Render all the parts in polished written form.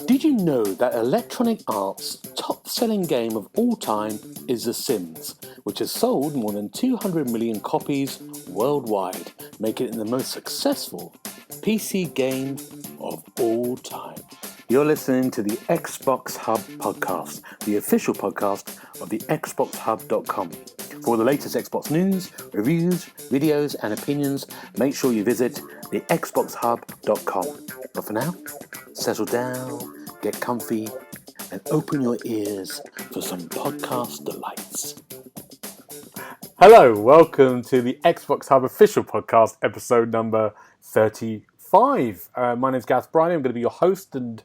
Did you know that Electronic Arts' top-selling game of all time is The Sims, which has sold more than 200 million copies worldwide, making it the most successful PC game of all time? You're listening to the Xbox Hub Podcast, the official podcast of the TheXboxHub.com. For the latest Xbox news, reviews, videos, and opinions, make sure you visit the TheXboxHub.com. But for now, settle down, get comfy, and open your ears for some podcast delights. Hello, welcome to the Xbox Hub Official Podcast, episode number 35. My name's Gareth Bryony. I'm going to be your host, and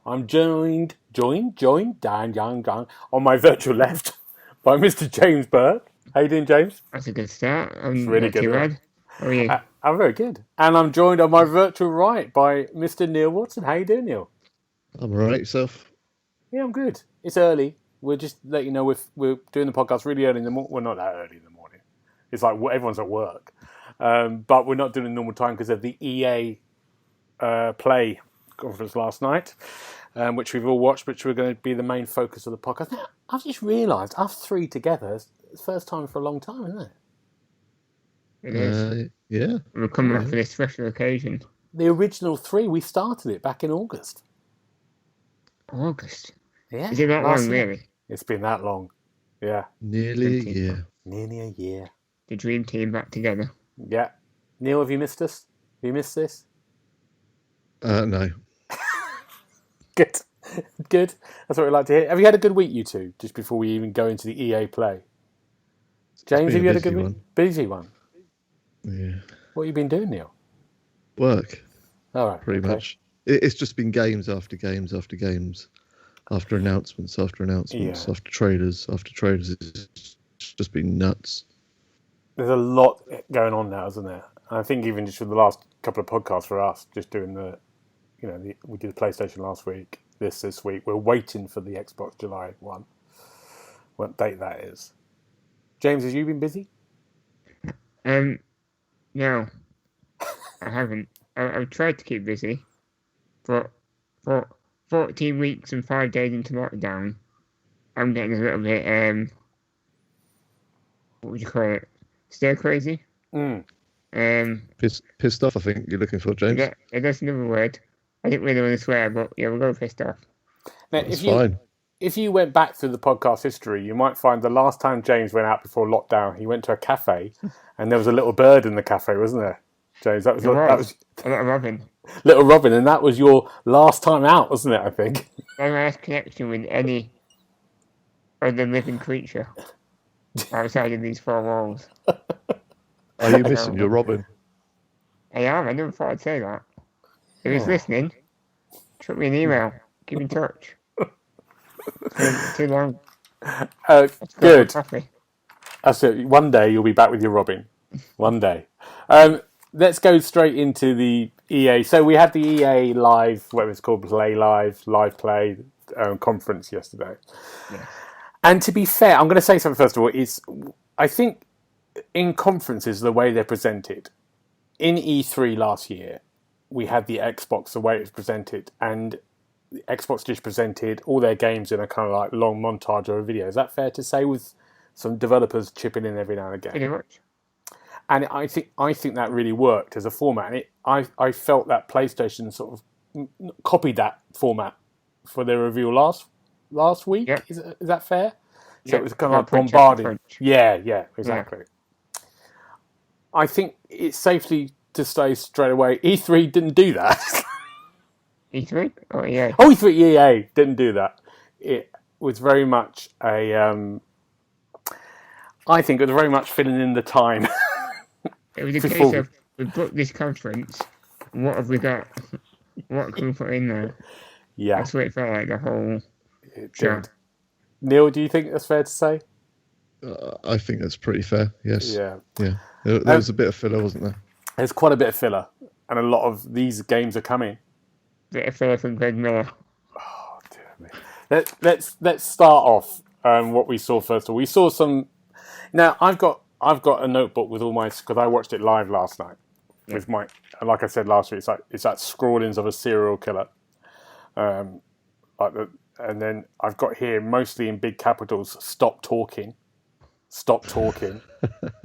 I'm joined on my virtual left by Mr. James Burke. How you doing, James? That's a good start. It's really good. How are you? I'm very good. And I'm joined on my virtual right by Mr. Neil Watson. How you doing, Neil? I'm all right, yourself? Yeah, I'm good. It's early. We'll just let you know we're doing the podcast really early in the morning. Well, not that early in the morning. It's like everyone's at work. But we're not doing a normal time because of the EA Play conference last night, which we've all watched, which we're going to be the main focus of the podcast. Now, I've just realised us three together, it's the first time for a long time, isn't it? It is. Yeah. We're coming up for this special occasion. The original three, we started it back in August. August? Yeah. Is it that long, really? It's been that long. Yeah. Nearly a year. Nearly a year. The dream team back together. Yeah. Neil, have you missed us? Have you missed this? No. Good. Good. That's what we like to hear. Have you had a good week, you two, just before we even go into the EA Play? James, have you had a good week? Busy one. Yeah. What have you been doing, Neil? Work. All right. Pretty much. It's just been games after games after games, after announcements after announcements, after trailers after trailers. It's just been nuts. There's a lot going on now, isn't there? And I think even just for the last couple of podcasts for us, just doing we did the PlayStation last week, this week. We're waiting for the Xbox July 1. What date that is. James, have you been busy? No, I haven't. I've tried to keep busy, but for 14 weeks and 5 days into lockdown, I'm getting a little bit, what would you call it? Stir crazy? Pissed off, I think you're looking for, James. Yeah, that's another word. I didn't really want to swear, but yeah, we'll go pissed off. Now, if you went back through the podcast history, you might find the last time James went out before lockdown, he went to a cafe, and there was a little bird in the cafe, wasn't there, James? That was Little Robin. Little Robin, and that was your last time out, wasn't it? I think. My last connection with any other living creature outside of these four walls. Are you missing your Robin? I am. I never thought I'd say that. If he's listening, drop me an email. Keep in touch. Too long. Good. That's it. One day you'll be back with your Robin. One day. Let's go straight into the EA. So we had the EA Live, whatever it's called, Live Play conference yesterday. Yeah. And to be fair, I'm going to say something first of all. I think in conferences, the way they're presented, in E3 last year, we had the Xbox, the way it was presented, and the Xbox just presented all their games in a kind of like long montage or a video. Is that fair to say, with some developers chipping in every now and again? Pretty much. And I think that really worked as a format. And I felt that PlayStation sort of copied that format for their review last week. Yep. Is that fair? So it was kind of like bombarding. Yeah, exactly. Yeah. I think it's safely to say straight away, E3 didn't do that. E3 or EA? Oh, E3 EA didn't do that. It was very much I think it was very much filling in the time. It was a case of, we booked this conference, what have we got? What can we put in there? Yeah. That's what it felt like, the whole show. Neil, do you think that's fair to say? I think that's pretty fair, yes. Yeah. There was a bit of filler, wasn't there? There's quite a bit of filler, and a lot of these games are coming. Bit of filler from Greg Miller. Oh, dear me. Let's start off what we saw first of all. We saw some... Now, I've got I've got a notebook with all my, because I watched it live last night with my, like I said last week, it's like Scrawlings of a Serial Killer. And then I've got here mostly in big capitals, stop talking. Stop talking.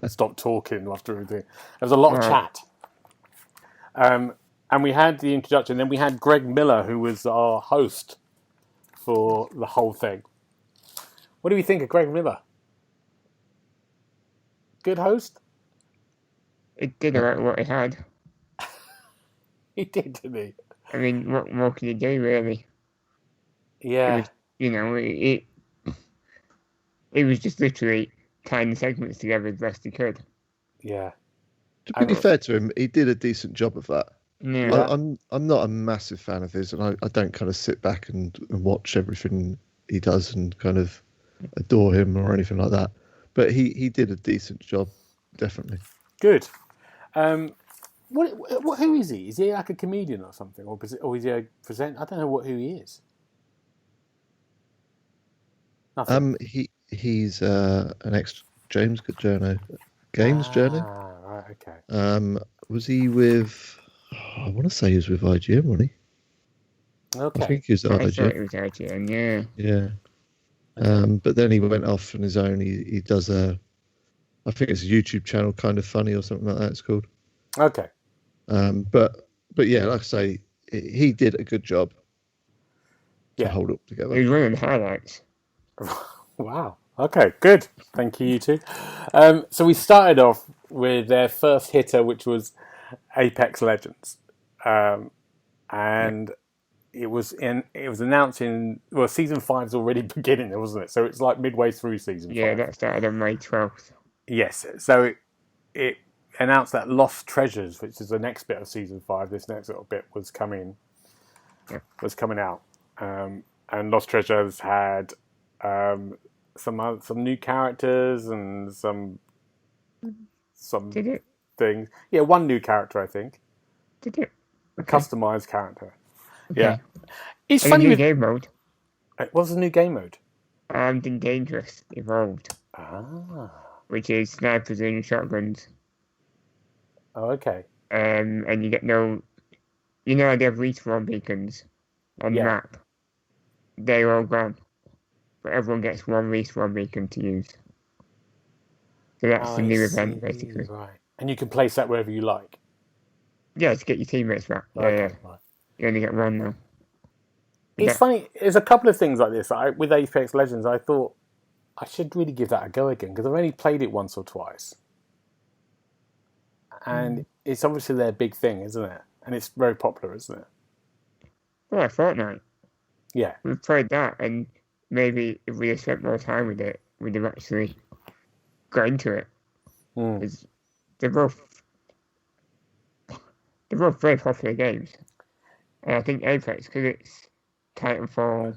Stop talking after everything. There was a lot of chat. And we had the introduction. Then we had Greg Miller, who was our host for the whole thing. What do we think of Greg Miller? Good host? It did about what it had. He did, didn't he? I mean, what more can you do, really? Yeah. It was, you know, it was just literally tying the segments together as best he could. Yeah. To be fair to him, he did a decent job of that. Yeah. I'm not a massive fan of his, and I don't kind of sit back and watch everything he does and kind of adore him or anything like that. But he did a decent job, definitely. Good. Who is he? Is he like a comedian or something, or is he a presenter? I don't know who he is. Nothing. He's an ex James journo, games journo. Right, okay. Was he with? I want to say he was with IGN, wasn't he? Okay. I think he was at I thought IGN. it was IGN, yeah. Yeah. But then he went off on his own. He does I think it's a YouTube channel, Kind of Funny or something like that. It's called. Okay. But yeah, like I say, he did a good job to hold it together. He was running highlights. Wow. Okay, good. Thank you, you two. So we started off with their first hitter, which was Apex Legends, and it was announced in season 5's already beginning, wasn't it? So it's like midway through season 5. Yeah, that started on May 12th. Yes. So it announced that Lost Treasures, which is the next bit of season 5, this next little bit was coming out, and Lost Treasures had some new characters and some Did it? things. Yeah, one new character, I think. Did it? A customized character. Okay. Yeah. It's And funny a new with game mode. what's the new game mode? And Dangerous evolved, which is snipers and shotguns. Oh, okay. And you get no, you know, they have respawn beacons on the map. They're all gone, but everyone gets one respawn beacon to use. So that's the new event, basically. Right. And you can place that wherever you like. Yeah, to get your teammates back. Okay, Yeah. right. You only get one now. It's funny. There's a couple of things like this. With Apex Legends, I thought I should really give that a go again because I've only played it once or twice, and it's obviously their big thing, isn't it? And it's very popular, isn't it? Well, Fortnite. Yeah. We've played that, and maybe if we had spent more time with it, we'd have actually got into it. Because they're both very popular games. And I think Apex, because it's Titanfall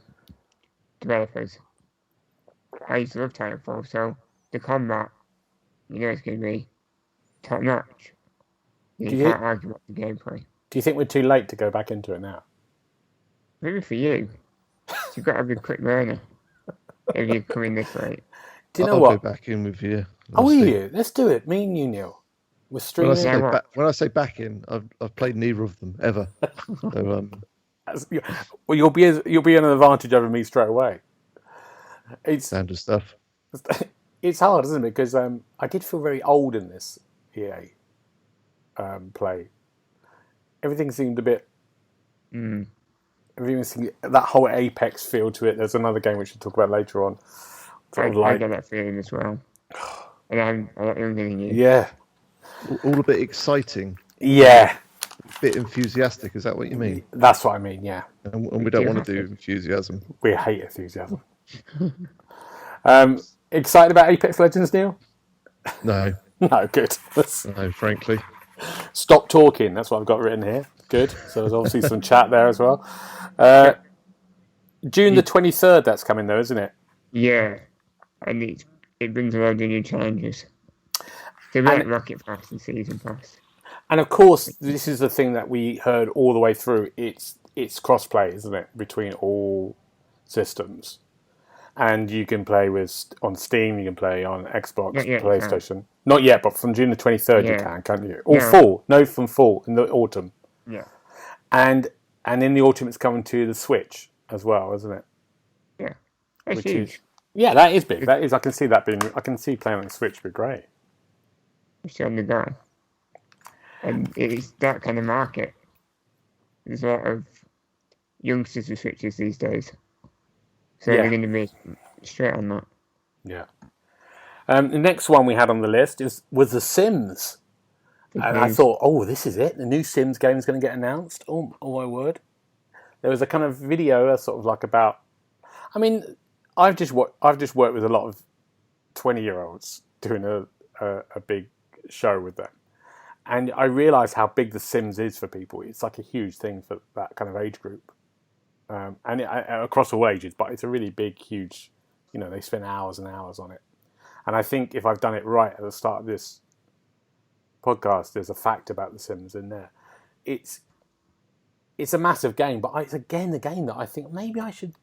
developers, I used to love Titanfall, so the combat, you know, it's going to be top notch. You can't argue about the gameplay. Do you think we're too late to go back into it now? Maybe for you. You've got to be a quick learner if you come in this late. Do you know I'll what? go back in with you. Oh, will you? Let's do it. Me and you, Neil. We're streaming. When I say back in, I've played neither of them ever. So, well, you'll be an advantage over me straight away. It's standard stuff. It's hard, isn't it? Because I did feel very old in this EA play. Everything seemed a bit. Everything seemed, that whole Apex feel to it. There's another game which we'll talk about later on. I get that feeling as well. And I'm a lot younger than you. Yeah. All a bit exciting. Yeah. A bit enthusiastic. Is that what you mean? That's what I mean. Yeah. And we don't want to do enthusiasm. We hate enthusiasm. Excited about Apex Legends, Neil? No. No, good. No, frankly. Stop talking. That's what I've got written here. Good. So there's obviously some chat there as well. June the 23rd, that's coming though, isn't it? Yeah. And it brings a lot of new challenges. So we like Rocket Pass and Season Pass. And of course, this is the thing that we heard all the way through. It's cross-play, isn't it, between all systems. And you can play on Steam, you can play on Xbox, PlayStation. Not yet, but from June the 23rd you can't you? Or fall. No, from fall, in the autumn. Yeah. And in the autumn it's coming to the Switch as well, isn't it? Yeah. That's huge. That is big. That is, I can see that being, I can see playing on the Switch would be great. It's on the go. And it's that kind of market. There's a lot of youngsters with Switches these days. So they're going to be straight on that. Yeah. The next one we had on the list was The Sims. I thought, this is it. The new Sims game is going to get announced. Oh my word. There was a kind of video sort of like about... I mean, I've just worked with a lot of 20-year-olds doing a big show with them. And I realised how big The Sims is for people. It's like a huge thing for that kind of age group. And across all ages, but it's a really big, huge... they spend hours and hours on it. And I think if I've done it right at the start of this podcast, there's a fact about The Sims in there. It's a massive game, but it's again the game that I think maybe I should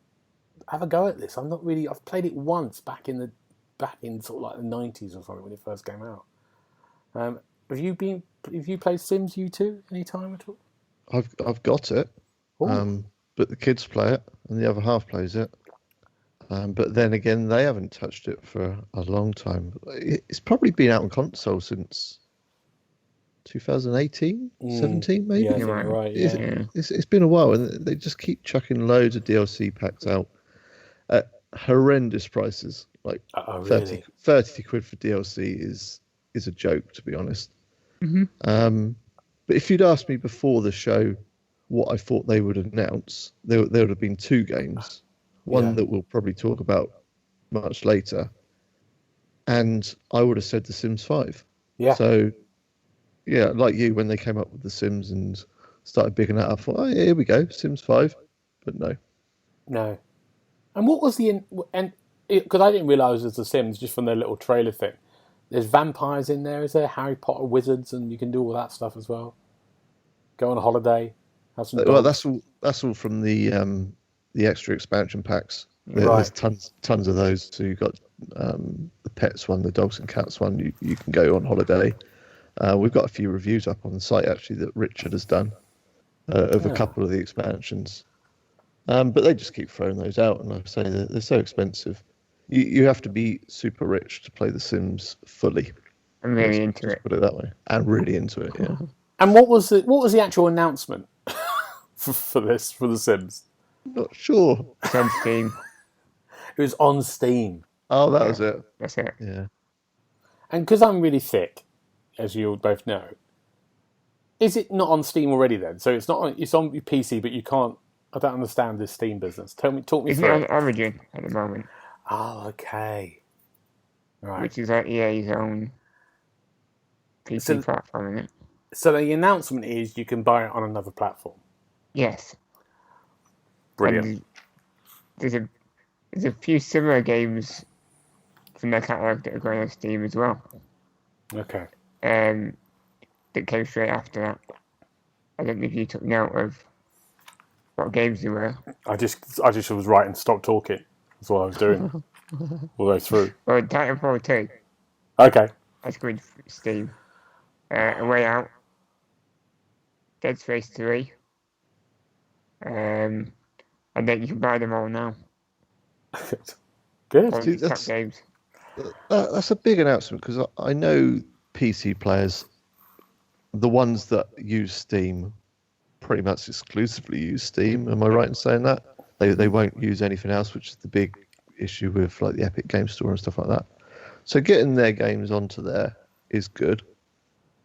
have a go at this. I've played it once back in sort of like the 90s or something when it first came out. Have you played Sims, you two, any time at all? I've got it, but the kids play it and the other half plays it. But then again, they haven't touched it for a long time. It's probably been out on console since 2018, 17 maybe. Yeah, you're right. Yeah. It's been a while, and they just keep chucking loads of DLC packs out at horrendous prices. Like 30 quid for DLC is a joke, to be honest. Mm-hmm. But if you'd asked me before the show what I thought they would announce, there would have been two games. One that we'll probably talk about much later. And I would have said The Sims 5. Yeah. So, like you, when they came up with The Sims and started bigging that up, I thought, here we go, Sims 5. But no. No. And what was because I didn't realise it was The Sims just from their little trailer thing. There's vampires in there, is there? Harry Potter wizards, and you can do all that stuff as well. Go on a holiday. Have some dogs. Well, that's all from the extra expansion packs. There's tons of those. So you've got the pets one, the dogs and cats one. You can go on holiday. We've got a few reviews up on the site actually that Richard has done of a couple of the expansions. But they just keep throwing those out, and like I say, they're so expensive. You have to be super rich to play The Sims fully. I'm really into it. Put it that way. And really into it, yeah. And what was the actual announcement for The Sims? Not sure. It's on Steam. It was on Steam. Oh, that was it. That's it. Yeah. And because I'm really thick, as you both know, is it not on Steam already then? So it's on your PC, but you can't. I don't understand this Steam business. Talk me through it. It's on Origin at the moment. Oh, okay. Right. Which is like EA's own PC platform, isn't it? So the announcement is you can buy it on another platform. Yes. Brilliant. And there's a few similar games from their catalogue that are going on Steam as well. Okay. That came straight after that. I don't know if you took note of what games they were. I just was writing stop talking. That's what I was doing all the way through. Well, Titanfall 2. Okay. That's going to Steam. A Way Out. Dead Space 3. And then you can buy them all now. Good. See, that's a big announcement because I know PC players, the ones that use Steam, pretty much exclusively use Steam. Am I right in saying that? They won't use anything else, which is the big issue with like the Epic Game Store and stuff like that. So getting their games onto there is good.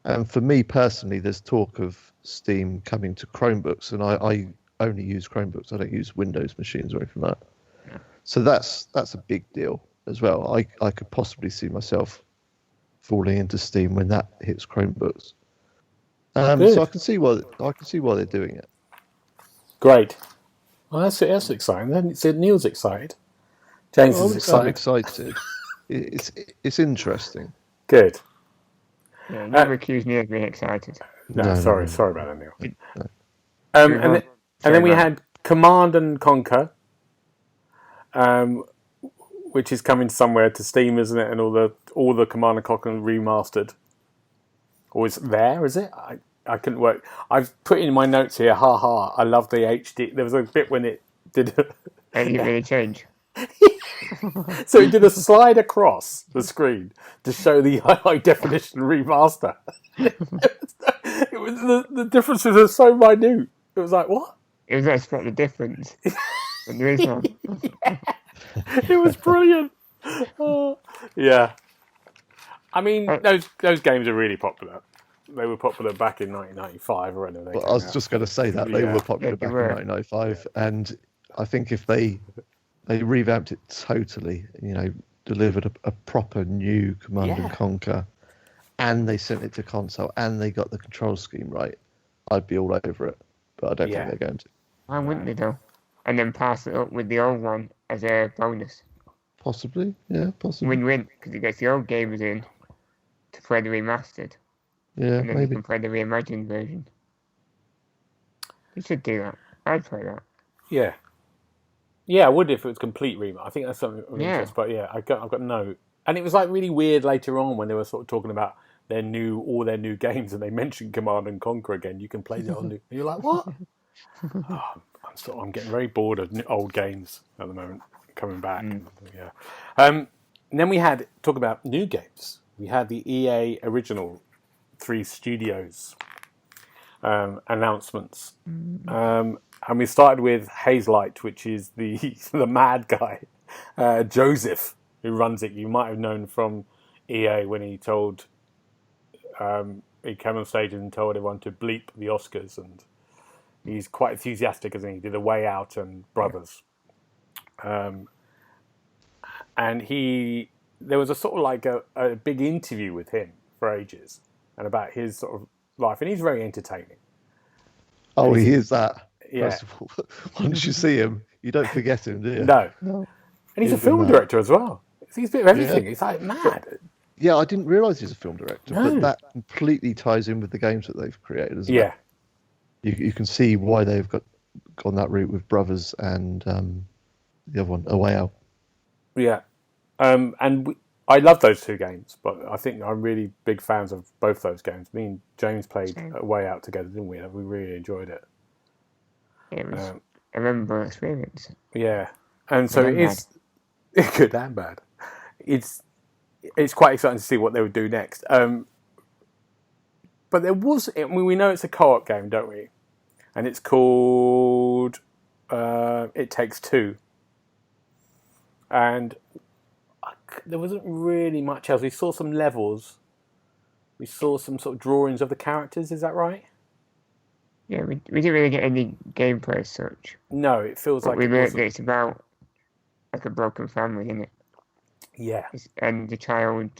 And for me personally, there's talk of Steam coming to Chromebooks, and I only use Chromebooks. I don't use Windows machines or anything like that. Yeah. So that's a big deal as well. I could possibly see myself falling into Steam when that hits Chromebooks. So I can see why they're doing it. Great. Well, that's exciting. Then Neil's excited. James is excited. I'm excited. It's interesting. Good. Yeah, never accuse me of being excited. No, sorry about that, Neil. No. And then we had Command and Conquer, which is coming somewhere to Steam, isn't it? And all the Command and Conquer remastered. Or is it there? Is it? I couldn't work. I've put in my notes here. Ha ha! I love the HD. There was a bit when it did. And you really change. So it did a slide across the screen to show the high definition remaster. It was the differences are so minute. It was like, what? It was like spot the difference. But there is one. It was brilliant. Yeah. I mean, those games are really popular. They were popular back in 1995 or whatever. Well, I was just going to say that they were popular back in 1995, and I think if they revamped it totally, delivered a proper new Command and Conquer, and they sent it to console, and they got the control scheme right, I'd be all over it. But I don't think they're going to. Why wouldn't they though? And then pass it up with the old one as a bonus. Possibly, yeah, possibly. Win-win, because it gets the old games in to play the remastered. Yeah, and then maybe. you can play the reimagined version. You should do that. I'd play that. Yeah. Yeah, I would if it was complete remake. I think that's something of interest. But yeah, I've got no. And it was like really weird later on when they were sort of talking about all their new games, and they mentioned Command and Conquer again. You can play the old new. And you're like, what? I'm getting very bored of old games at the moment coming back. Yeah. And then we had talk about new games. We had the EA original 3 studios announcements. And we started with Hazelight, which is the mad guy, Joseph, who runs it. You might have known from EA when he told, he came on stage and told everyone to bleep the Oscars, and he's quite enthusiastic, isn't he? He did A Way Out and Brothers. And there was a sort of like a big interview with him for ages, and about his sort of life, and he's very entertaining. Oh, he is that. Yeah. First of all, once you see him, you don't forget him, do you? No. And he's a film director as well. He's a bit of everything. He's like mad. Yeah, I didn't realise he's a film director, No. but that completely ties in with the games that they've created, isn't Yeah. it? You can see why they've gone that route with Brothers and the other one, A Way Out. Yeah. I love those 2 games, but I think I'm really big fans of both those games. Me and James played A Way Out together, didn't we? We really enjoyed it. It was a memorable experience. Yeah. And so it is good and bad. It's quite exciting to see what they would do next. But there was, we know it's a co-op game, don't we? And it's called It Takes Two. And there wasn't really much else. We saw some levels. We saw some sort of drawings of the characters. Is that right? Yeah, we didn't really get any gameplay as such. No, it feels But like we learned that it's about like a broken family, isn't it? Yeah. And the child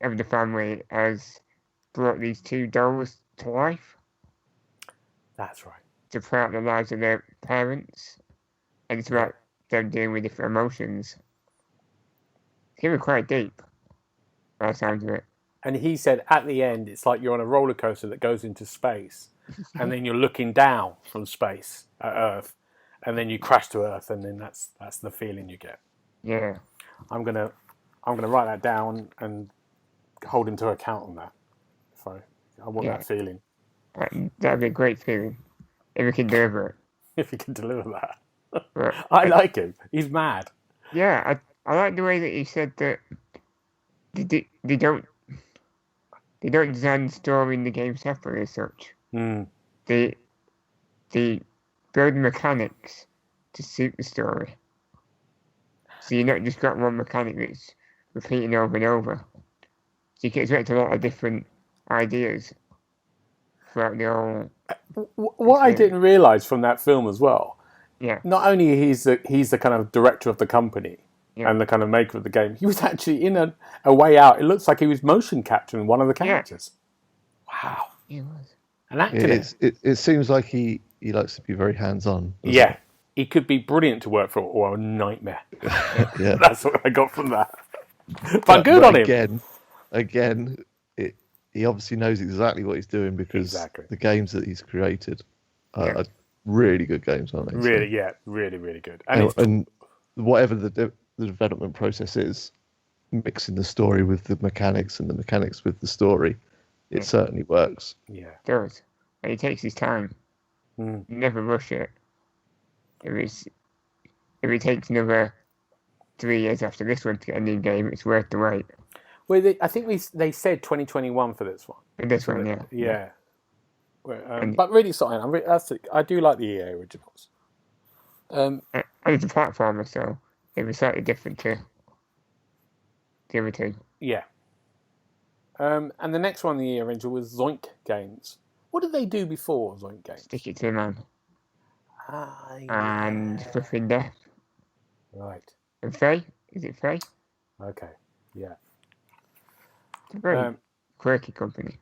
of the family has brought these 2 dolls to life. That's right. To play out the lives of their parents. And it's about them dealing with different emotions. It's getting quite deep, by the sound of it. And he said at the end, it's like you're on a roller coaster that goes into space, and then you're looking down from space at Earth, and then you crash to Earth, and then that's the feeling you get. Yeah. I'm gonna write that down and hold him to account on that. So I want that feeling. That'd be a great feeling if we can deliver it. If he can deliver that, But I like him. He's mad. Yeah, I like the way that he said that they don't design the story in the game separately as such. They build mechanics to suit the story. So you're not just got one mechanic that's repeating over and over. So you can expect a lot of different ideas throughout the whole. What I didn't realise from that film as well. Yeah. Not only he's the kind of director of the company. Yeah. And the kind of maker of the game. He was actually in a Way Out. It looks like he was motion capturing one of the characters. Yeah. Wow. He was. And acting it seems like he likes to be very hands-on. Yeah. He could be brilliant to work for or a nightmare. Yeah. That's what I got from that. But good on him. Again, he obviously knows exactly what he's doing because the games that he's created are really good games, aren't they? Really, really, really good. And whatever the development process is, mixing the story with the mechanics and the mechanics with the story, it certainly works. Yeah. It does. And it takes its time. Never rush it. If it takes another 3 years after this one to get a new game, it's worth the wait. Well, I think they said 2021 for this one. For this one, yeah. Yeah. But really exciting. I do like the EA originals. And it's a platformer, so it was slightly different to the other two. Yeah. And the next one, the EA original, was Zoink Games. What did they do before Zoink Games? Stick It to the Man. Yeah. And Fluffing Death. Right. And Faye? Is it Faye? Okay. Yeah. It's a very quirky company.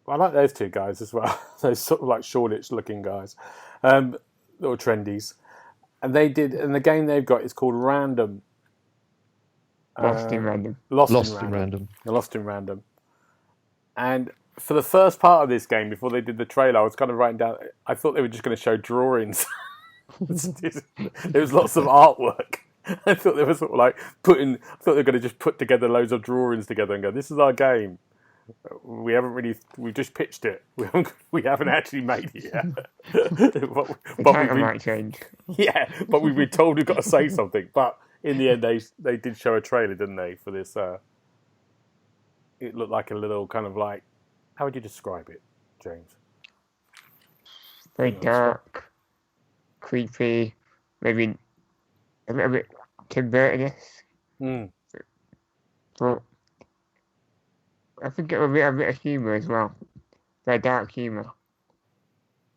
I like those two guys as well. Those sort of like Shoreditch-looking guys, little trendies, and the game they've got is called Random. Lost in Random. Lost in Random. Lost in Random. And for the first part of this game, before they did the trailer, I was kind of writing down. I thought they were just going to show drawings. There was lots of artwork. I thought they were sort of like I thought they were going to just put together loads of drawings together and go, "This is our game." We just pitched it. We haven't actually made it yet. The title might change. Yeah, but we've been told we've got to say something. But in the end, they did show a trailer, didn't they, for this? It looked like a little kind of like, how would you describe it, James? Very dark, creepy, maybe a little bit Tim Burton-esque. But I think it will be a bit of humour as well. Very dark humour.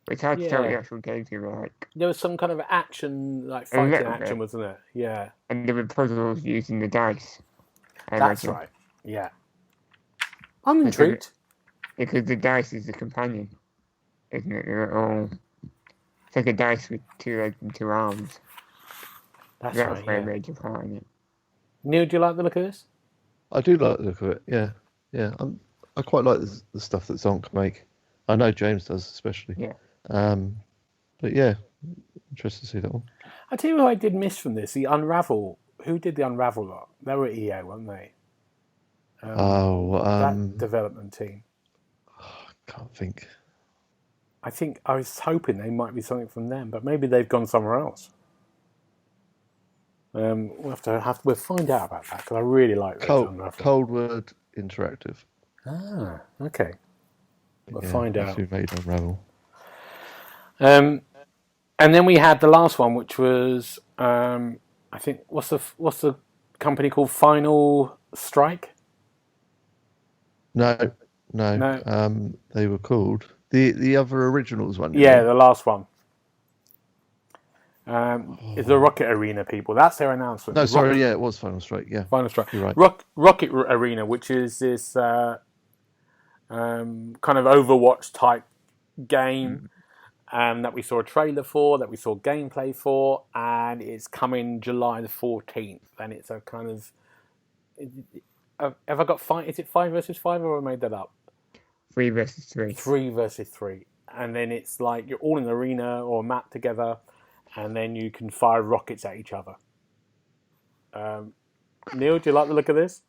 It's hard to tell what the actual game's going to be like. There was some kind of action, like fighting action, wasn't there? Yeah. And there were puzzles using the dice. That's right. Yeah. I'm intrigued. Because the dice is the companion, isn't it? It's like a dice with 2 legs and 2 arms. That's right. That's a major part in it. Neil, do you like the look of this? I do like the look of it. Yeah. I quite like the stuff that Zonk make. I know James does especially. Yeah. But yeah, interested to see that one. I tell you what I did miss from this, the Unravel. Who did the Unravel lot? They were EA, weren't they? That development team. I can't think. I think I was hoping they might be something from them, but maybe they've gone somewhere else. We'll find out about that because I really like those Unravel. Cold Word Interactive. Okay. We'll find out. Who made Unravel? And then we had the last one, which was I think what's the company called? Final Strike. No. They were called the other originals one. Yeah, the last one. Is the Rocket Arena people? That's their announcement. No, sorry, it was Final Strike. Yeah, Final Strike. You're right. Rocket Arena, which is this kind of Overwatch type game that we saw a trailer for, that we saw gameplay for, and it's coming July the 14th. And it's a kind of. Have I got 5? Is it 5 versus 5, or have I made that up? 3 versus 3. 3 versus 3, and then it's like you're all in an arena or a map together. And then you can fire rockets at each other. Neil, do you like the look of this?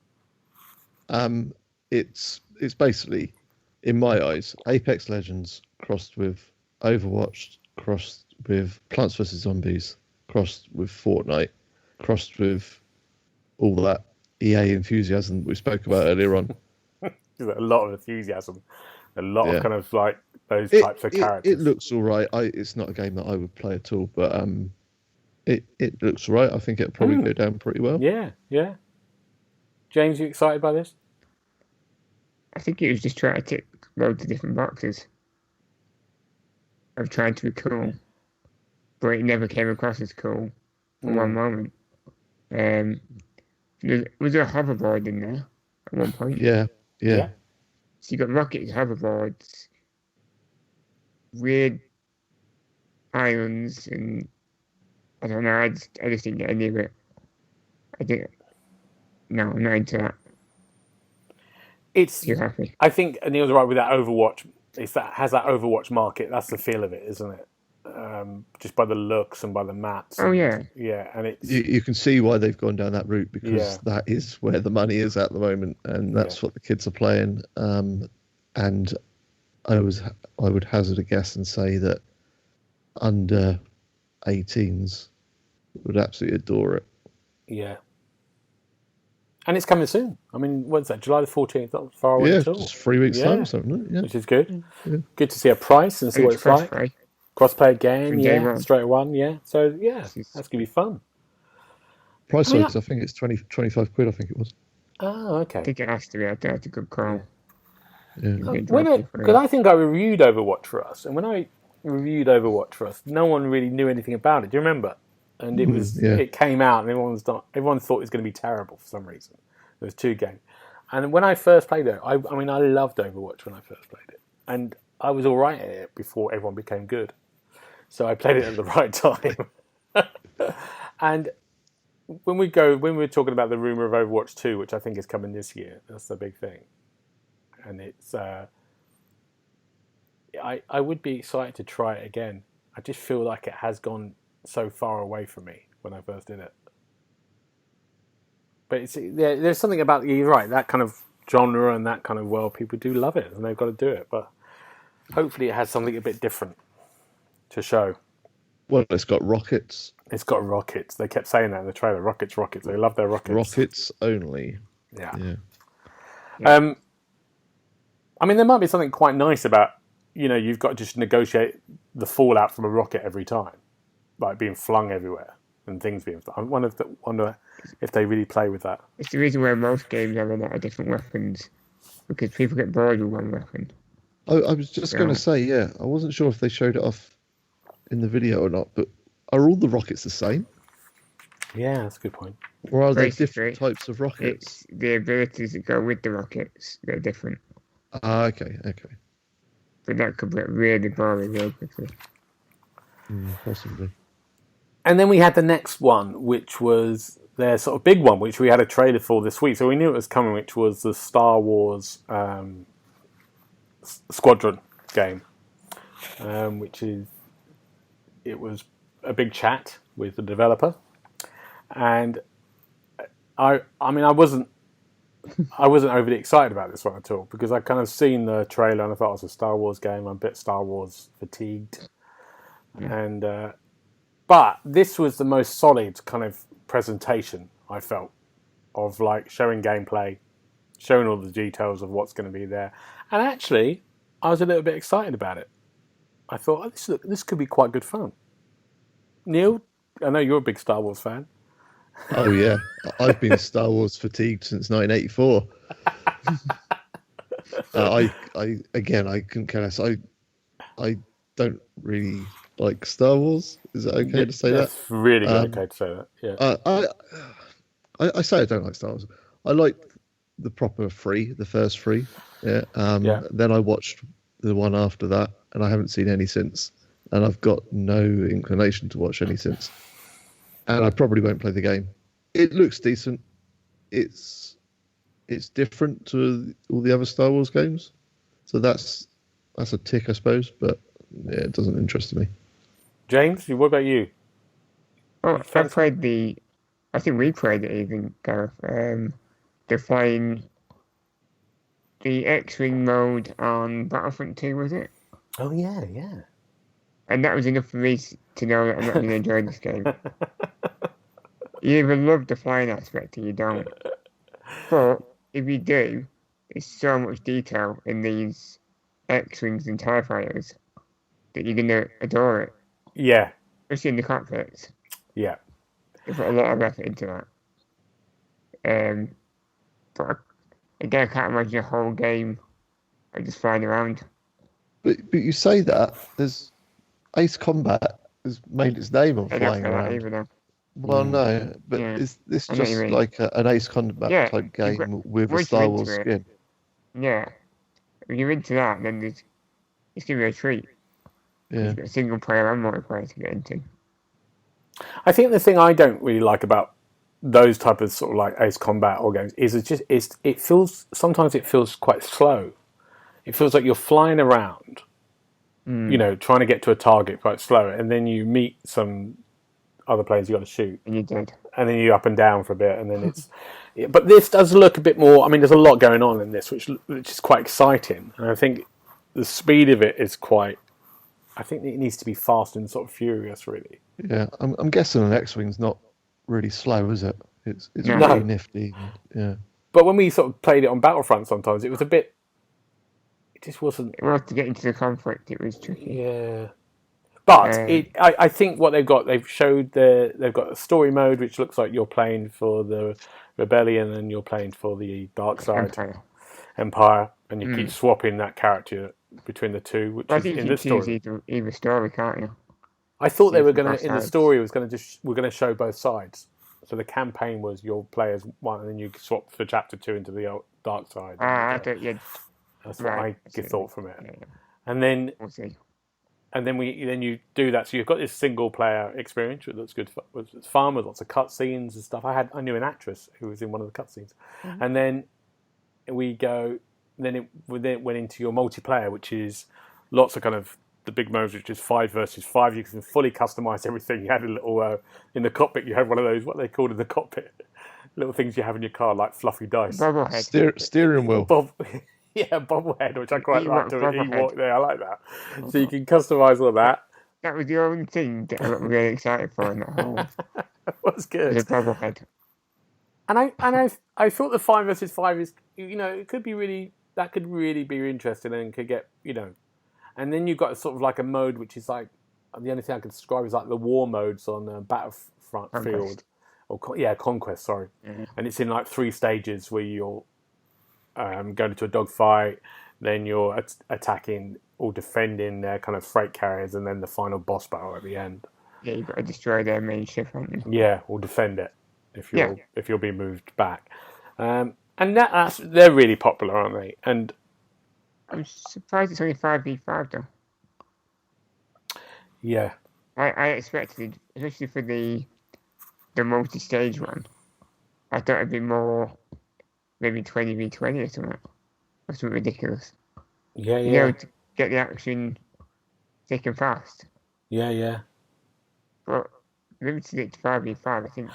It's basically, in my eyes, Apex Legends crossed with Overwatch, crossed with Plants vs Zombies, crossed with Fortnite, crossed with all that EA enthusiasm we spoke about earlier on. There's a lot of enthusiasm, a lot of kind of like those types of characters. It looks all right. It's not a game that I would play at all, but it looks all right. I think it'll probably go down pretty well. Yeah. James, you excited by this? I think it was just trying to tick loads of different boxes of trying to be cool, but it never came across as cool for one moment. Was there a hoverboard in there at one point? Yeah. So you got rockets, hoverboards, weird islands, and I don't know. I just didn't get any of it. No, I'm not into that. Too happy. I think Neil's right with that Overwatch. Has that Overwatch market. That's the feel of it, isn't it? just by the looks and by the maps. Oh, yeah. Yeah, and it's... You can see why they've gone down that route, because that is where the money is at the moment, and that's what the kids are playing. And I would hazard a guess and say that under 18s would absolutely adore it. Yeah. And it's coming soon. I mean, when's that? July the 14th, not far away at all. Just 3 weeks time or something, yeah. Which is good. Yeah. Good to see a price and see what it's like. Crossplay again, straight one, So, that's going to be fun. Price-wise, I think it's 25 quid, I think it was. Oh, okay. I think it has to be. That's a good call. Yeah. Because I think I reviewed Overwatch for us, and when I reviewed Overwatch for us, no one really knew anything about it. Do you remember? And it was it came out, and everyone thought it was going to be terrible for some reason. There was 2 games, and when I first played it, I mean, I loved Overwatch when I first played it, and I was all right at it before everyone became good. So I played it at the right time. And when we were talking about the rumor of Overwatch 2, which I think is coming this year, that's the big thing. And it's, I would be excited to try it again. I just feel like it has gone so far away from me when I first did it. But there's something about, you're right, that kind of genre and that kind of world, people do love it and they've got to do it. But hopefully it has something a bit different to show. Well, it's got rockets. It's got rockets. They kept saying that in the trailer. Rockets. They love their rockets. Rockets only. Yeah. I mean, there might be something quite nice about, you've got to just negotiate the fallout from a rocket every time, like being flung everywhere and things being flung. I wonder if they really play with that. It's the reason why most games have a lot of different weapons, because people get bored with one weapon. I was just going to say, I wasn't sure if they showed it off in the video or not, but are all the rockets the same? Yeah, that's a good point. Or are there different types of rockets? It's the abilities that go with the rockets, they're different. Okay. But that could get really boring real quickly. Possibly. And then we had the next one, which was their sort of big one, which we had a trailer for this week, so we knew it was coming, which was the Star Wars Squadron game, it was a big chat with the developer, and I mean I wasn't overly excited about this one at all, because I kind of seen the trailer and I thought it was a Star Wars game. I'm a bit Star Wars fatigued, and but this was the most solid kind of presentation I felt of, like, showing gameplay, showing all the details of what's going to be there, and actually I was a little bit excited about it. I thought, this could be quite good fun. Neil, I know you're a big Star Wars fan. Oh yeah, I've been Star Wars fatigued since 1984. I couldn't care less. I don't really like Star Wars. Is it okay to say that? It's really okay to say that. Yeah. I say I don't like Star Wars. I like the proper 3, the first 3. Yeah. Then I watched the one after that, and I haven't seen any since. And I've got no inclination to watch any since. And I probably won't play the game. It looks decent. It's different to all the other Star Wars games, so that's a tick, I suppose. But it doesn't interest me. James, what about you? Oh, I think we played it even, Gareth. Define the X-Wing mode on Battlefront 2, was it? Oh yeah. And that was enough for me to know that I'm not going to enjoy this game. You either love the flying aspect or you don't. But if you do, there's so much detail in these X-Wings and TIE fighters that you're going to adore it. Yeah. Especially in the cockpits. Yeah. They put a lot of effort into that. But again, I can't imagine a whole game of just flying around. But you say that, there's Ace Combat has made its name on flying around. Well, no, but is this just like an Ace Combat type game with a Star Wars skin? Yeah. If you're into that, then it's going to be a treat. Yeah. You've got a single player and multiplayer to get into. I think the thing I don't really like about those type of sort of like Ace Combat or games is it feels quite slow. It feels like you're flying around you know, trying to get to a target quite slow, and then you meet some other players you got to shoot, And you did. and then you up and down for a bit, and then it's. Yeah, but this does look a bit more. I mean, there's a lot going on in this, which is quite exciting, and I think the speed of it is quite. I think it needs to be fast and sort of furious, really. Yeah, I'm guessing an X-wing's not really slow, is it? It's No. really nifty. Yeah. But when we sort of played it on Battlefront, sometimes it was a bit. It just wasn't. Well, to get into the conflict, it was tricky. Yeah. But I think what they've got, they've got a story mode which looks like you're playing for the Rebellion and you're playing for the dark side, Empire, and you keep swapping that character between the two, which is in the story. Either story, can't you? I thought they were going to in the story we're going to show both sides. So the campaign was your players one, and then you swap for chapter 2 into the dark side. That's what I thought from it. Yeah. And then We'll see. And then you do that, so you've got this single player experience, which looks good. It's fun with lots of cutscenes and stuff. I knew an actress who was in one of the cutscenes, and then it went into your multiplayer, which is lots of kind of the big modes, which is 5 versus 5. You can fully customize everything. You had a little in the cockpit. You had one of those what they called in the cockpit, little things you have in your car like fluffy dice, steering wheel. Yeah, bobblehead, which I quite like. Ewok there, I like that. So you can customise all that. That was the only thing that I got really excited for in that whole. That was good. The bobblehead. And I thought the 5 versus 5 is, you know, it could be really be interesting and could get, you know, and then you've got sort of like a mode which is like the only thing I can describe is like the war modes on Battlefront Field, or Conquest, sorry, and it's in like 3 stages where you're going into a dogfight, then you're attacking or defending their kind of freight carriers, and then the final boss battle at the end. Yeah, you've got to destroy their main ship, haven't you? Yeah, or defend it if you're being moved back. And they're really popular, aren't they? And I'm surprised it's only 5v5 though. Yeah, I expected, especially for the multi-stage one, I thought it'd be more. Maybe 20v20 or something. That's something ridiculous. Yeah. You know, to get the action thick and fast. Yeah. But limited it to 5v5, I think.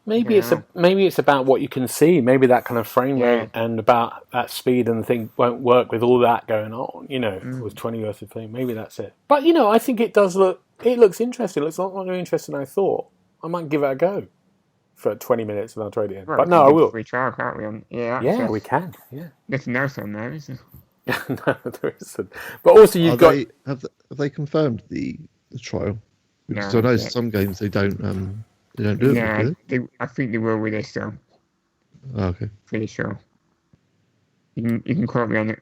Maybe it's about what you can see. Maybe that kind of frame rate and about that speed and the thing won't work with all that going on. You know, with 20 versus 20. Maybe that's it. But you know, I think it looks interesting. It looks a lot more interesting than I thought. I might give it a go for 20 minutes and I'll trade it in. Well, but no, I will. Free trial, can't we? Yeah, we can. Yeah. Nothing else on there, is there? No, there isn't. But also, Have they confirmed the trial? Because I know some games they don't do it. I think they will with this though. Oh, okay. Pretty sure. You can quote me on it.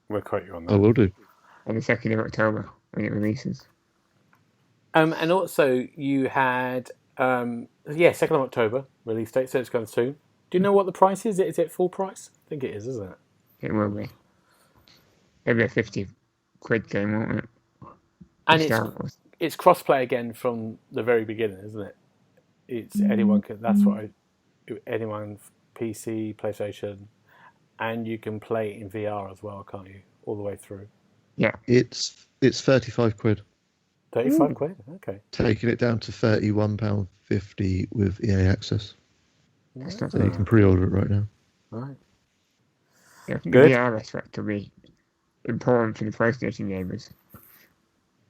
We'll quote you on that. I will do. On the 2nd of October when it releases. And also you had 2nd of October release date, so it's going soon. Do you know what the price is? Is it full price? I think it is, isn't it? It will be. It'll be a 50 quid game, won't it? And it's cross-play again from the very beginning, isn't it? It's anyone can. That's what anyone, PC, PlayStation, and you can play it in VR as well, can't you? All the way through. Yeah. It's 35 quid. 35 quid? Okay. Taking it down to £31.50 with EA Access. That's not so you can pre-order it right now. Right. Yeah, I think Good. the VR aspect will be important for the PlayStation gamers.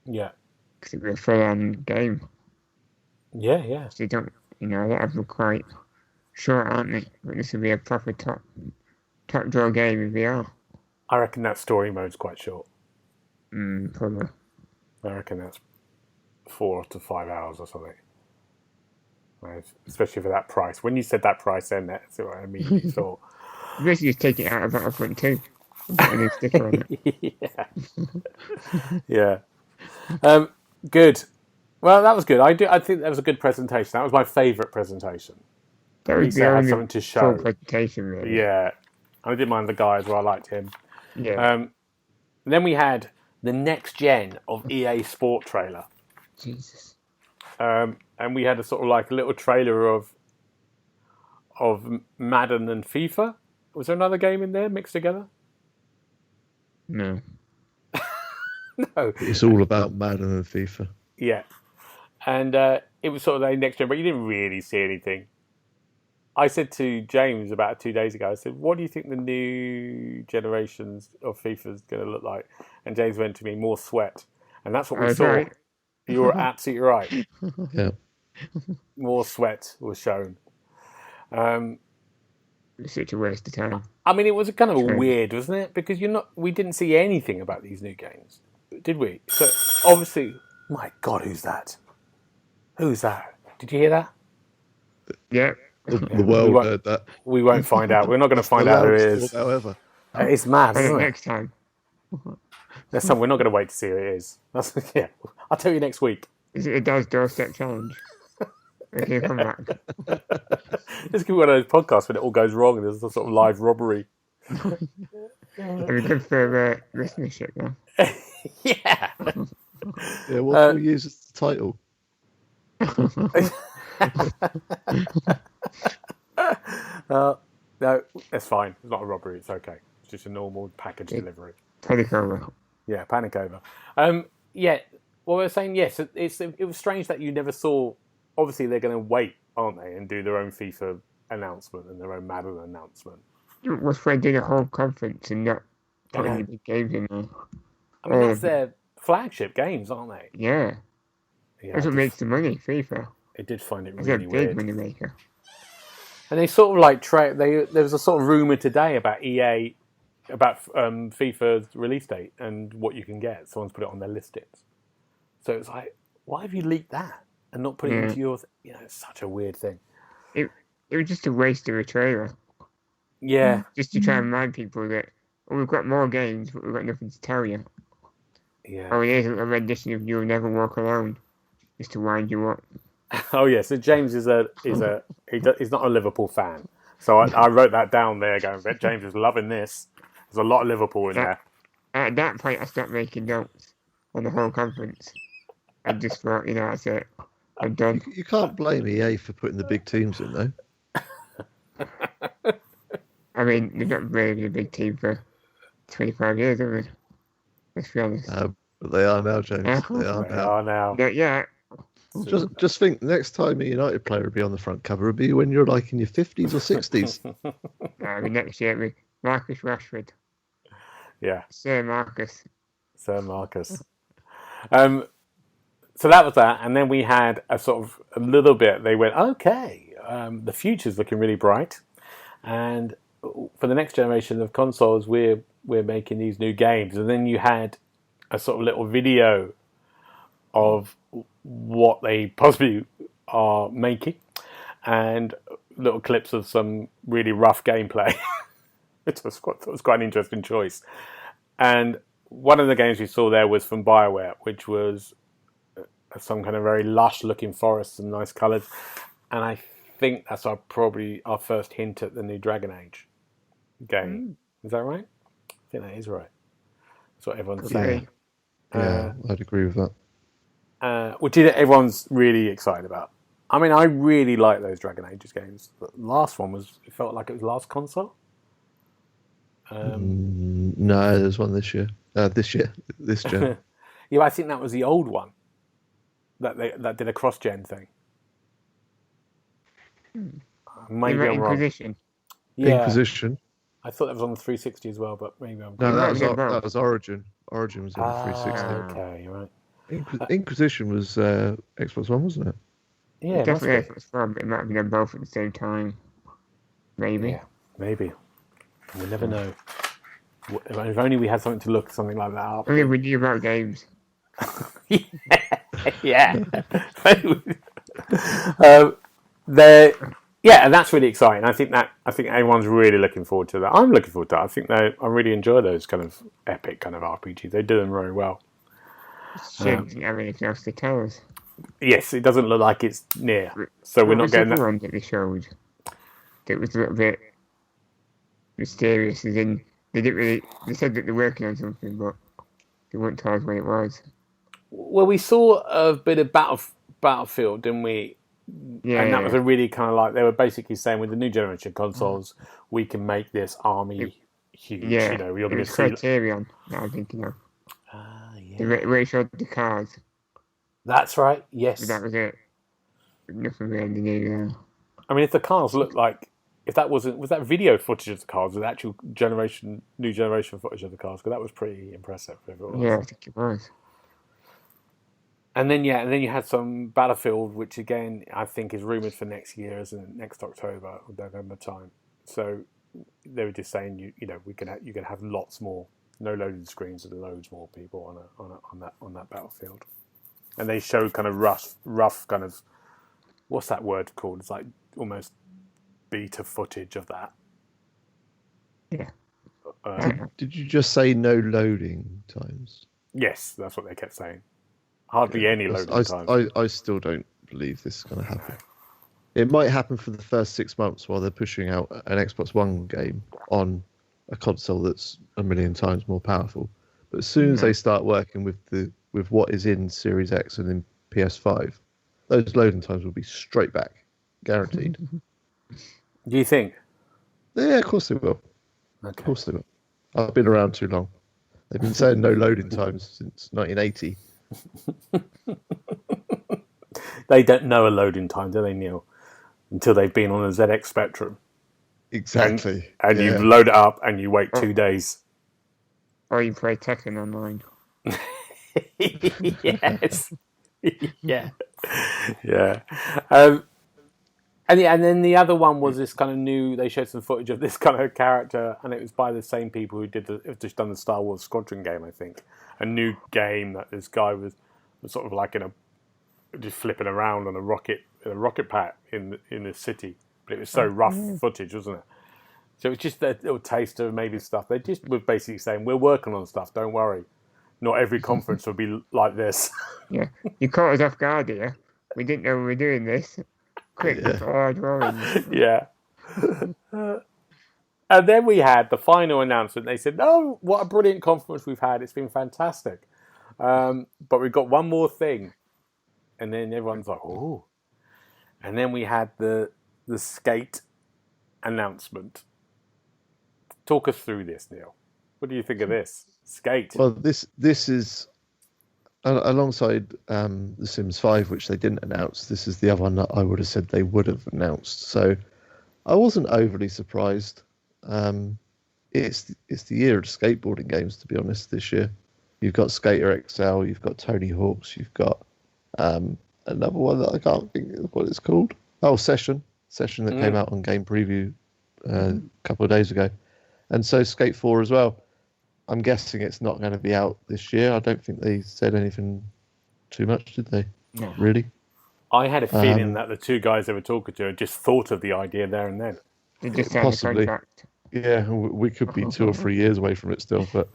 Yeah. Because it'll be a full-on game. Yeah. So they a lot of them are quite short, aren't they? But this will be a proper top draw game in VR. I reckon that story mode's quite short. Probably. I reckon that's 4 to 5 hours or something. Right. Especially for that price. When you said that price, then that's what I immediately thought. Basically, just take it out of Battlefront 2 and put a new sticker on it. Yeah. Good. Well, that was good. I think that was a good presentation. That was my favourite presentation. That was the only something to show. Full presentation, really. Yeah. I didn't mind the guy as well. I liked him. Yeah. Then we had the next gen of EA Sport trailer. Jesus. And we had a sort of like a little trailer of Madden and FIFA. Was there another game in there mixed together? No. No. It's all about Madden and FIFA. Yeah. And it was sort of the next gen, but you didn't really see anything. I said to James about 2 days ago, I said, what do you think the new generations of FIFA is going to look like? And James went to me, more sweat. And that's what we saw. Right. You were absolutely right. Yeah. More sweat was shown. It's such a waste of time. I mean, it was kind of True. weird, wasn't it? Because we didn't see anything about these new games, did we? So obviously, my God, who's that? Who's that? Did you hear that? Yeah. The world heard that. We won't find out. We're not going to find out who it is. However, It's mad, Find it isn't it? next time. There's some. We're not going to wait to see who it is. Yeah, I'll tell you next week. Is it a Does Doorstep Challenge? Okay, come back. This could be one of those podcasts when it all goes wrong and there's a sort of live robbery. It'd be good for listenership, though. Yeah. yeah, what do we use as the title? No, it's fine. It's not a robbery. It's okay. It's just a normal package delivery. Panic over. Yeah, panic over. Yeah. Well, we're saying yes. It was strange that you never saw. Obviously, they're going to wait, aren't they, and do their own FIFA announcement and their own Madden announcement. What's Fred doing a whole conference and not putting any big games in there? I mean, that's their flagship games, aren't they? Yeah. Yeah, That's what makes the money, FIFA. I did find it It's really a big weird. money maker. And they sort of like there was a sort of rumor today about EA, about FIFA's release date and what you can get. Someone's put it on their listings. So it's like, why have you leaked that and not put it into yours? You know, it's such a weird thing. It was just a waste of a trailer. Yeah. Just to try and remind people that, we've got more games, but we've got nothing to tell you. Yeah. Oh, here's a rendition of You'll Never Walk Alone, just to wind you up. Oh yeah. So James he's not a Liverpool fan. So I wrote that down there, going, "Bet James is loving this." There's a lot of Liverpool in there. At that point, I stopped making notes on the whole conference. I just thought, that's it. I'm done. You can't blame EA for putting the big teams in, though. I mean, they've not really been a big team for 25 years, have they? Let's be honest. But they are now, James. They are now. Yeah. Just think, next time a United player will be on the front cover, it'll be when you're like in your 50s or 60s. I mean, next year it'll be Marcus Rashford. Yeah. Sir Marcus. So that was that, and then we had a sort of a little bit. They went, okay, the future's looking really bright, and for the next generation of consoles, we're making these new games. And then you had a sort of little video of what they possibly are making, and little clips of some really rough gameplay. It was quite an interesting choice. And one of the games we saw there was from BioWare, which was some kind of very lush-looking forests and nice colours. And I think that's probably our first hint at the new Dragon Age game. Is that right? I think that is right. That's what everyone's saying. Yeah, I'd agree with that. Which everyone's really excited about. I mean, I really like those Dragon Age games. The last one it felt like it was last console. No, there's one this year. This gen. Yeah, I think that was the old one that did a cross-gen thing. Maybe I'm wrong. Inquisition. Yeah, Inquisition. I thought that was on the 360 as well, but maybe I'm No, wrong. that was Origin. Origin was on 360. Okay, you're right. Inquisition was Xbox One, wasn't it? Yeah, Definitely Xbox One, but it might have been done both at the same time. Maybe. Yeah, maybe. We'll never know. If only we had something to look something like that up. Only we knew about games. Yeah. And that's really exciting. I think everyone's really looking forward to that. I'm looking forward to that. I think I really enjoy those kind of epic kind of RPGs. They do them very well. Shouldn't have anything else to tell us. Yes, it doesn't look like it's near, so we're not getting that. One that they showed that was a little bit mysterious. As in, they didn't really. They said that they're working on something, but they wouldn't tell us what it was. Well, we saw a bit of Battlefield, didn't we? Yeah, and that was a really kind of like, they were basically saying with the new generation consoles, we can make this army huge. Yeah, You're going to see Criterion that I'm thinking of. The where it showed the cars. That's right. Yes. But that was it. Nothing really new. I mean, if the cars looked like, if that was that video footage of the cars, with actual new generation footage of the cars, because that was pretty impressive. Yeah, I think it was. And then you had some Battlefield, which again I think is rumored for next year, isn't it? Next October or November time. So they were just saying you can have lots more, no loading screens and loads more people on that Battlefield. And they showed kind of rough kind of, what's that word called? It's like almost beta footage of that. Yeah. Did you just say no loading times? Yes, that's what they kept saying. Hardly any loading times. I still don't believe this is going to happen. It might happen for the first 6 months while they're pushing out an Xbox One game on a console that's a million times more powerful. But as soon as they start working with what is in Series X and in PS5, those loading times will be straight back, guaranteed. Do you think? Yeah, of course they will. Okay. Of course they will. I've been around too long. They've been saying no loading times since 1980. They don't know a loading time, do they, Neil? Until they've been on a ZX Spectrum. Exactly. And you load it up and you wait 2 days. Or you play Tekken online. Yes. Yeah. And then the other one was this kind of new. They showed some footage of this kind of character, and it was by the same people who have just done the Star Wars Squadron game, I think. A new game that this guy was sort of like just flipping around on a rocket pack in the city, but it was so rough footage, wasn't it? So it was just a little taste of maybe stuff. They just were basically saying, "We're working on stuff. Don't worry. Not every conference will be like this." Yeah, you caught us off guard here. We didn't know we were doing this. Quick, hard drawings. Yeah. And then we had the final announcement. They said, "Oh, what a brilliant conference we've had. It's been fantastic. But we've got one more thing." And then everyone's like, "Oh." And then we had the Skate announcement. Talk us through this, Neil. What do you think of this? Skate. Well, this is alongside The Sims 5, which they didn't announce. This is the other one that I would have said they would have announced. So I wasn't overly surprised. It's the year of skateboarding games, to be honest. This year, you've got Skater XL, you've got Tony Hawk's, you've got another one that I can't think of what it's called. Oh, Session that came out on Game Preview a couple of days ago, and so Skate 4 as well. I'm guessing it's not going to be out this year. I don't think they said anything too much, did they? No. Really? I had a feeling that the two guys they were talking to had just thought of the idea there and then. They just signed Possibly. a contract. Yeah, we could be 2 or 3 years away from it still, but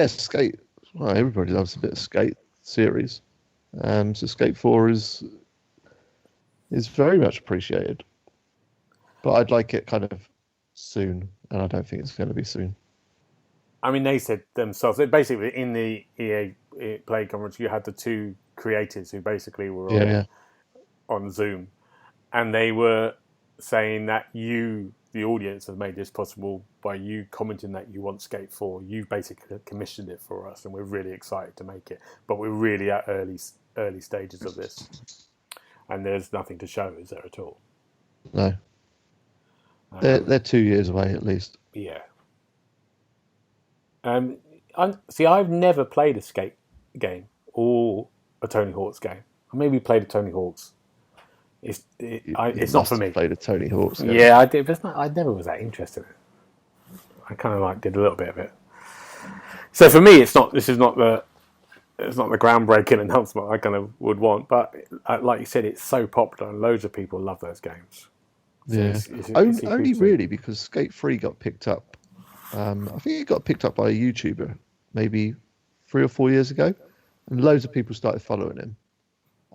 Skate. Well, everybody loves a bit of Skate series. So Skate 4 is very much appreciated, but I'd like it kind of soon, and I don't think it's going to be soon. I mean, they said themselves, basically in the EA Play conference, you had the two creators who basically were on Zoom, and they were saying that you, the audience, have made this possible by you commenting that you want Skate 4. You basically commissioned it for us, and we're really excited to make it, but we're really at early stages of this, and there's nothing to show, is there at all? No. They're 2 years away at least. Yeah. I've never played a Skate game or a Tony Hawk's game. I maybe played a Tony Hawk's. It's not for me. Played a Tony Hawk's game. Yeah, I did, but I never was that interested in it. I kind of did a little bit of it. So for me, it's not the groundbreaking announcement I kind of would want, but like you said, it's so popular and loads of people love those games. So it's only really because Skate 3 got picked up. I think it got picked up by a YouTuber maybe 3 or 4 years ago, and loads of people started following him,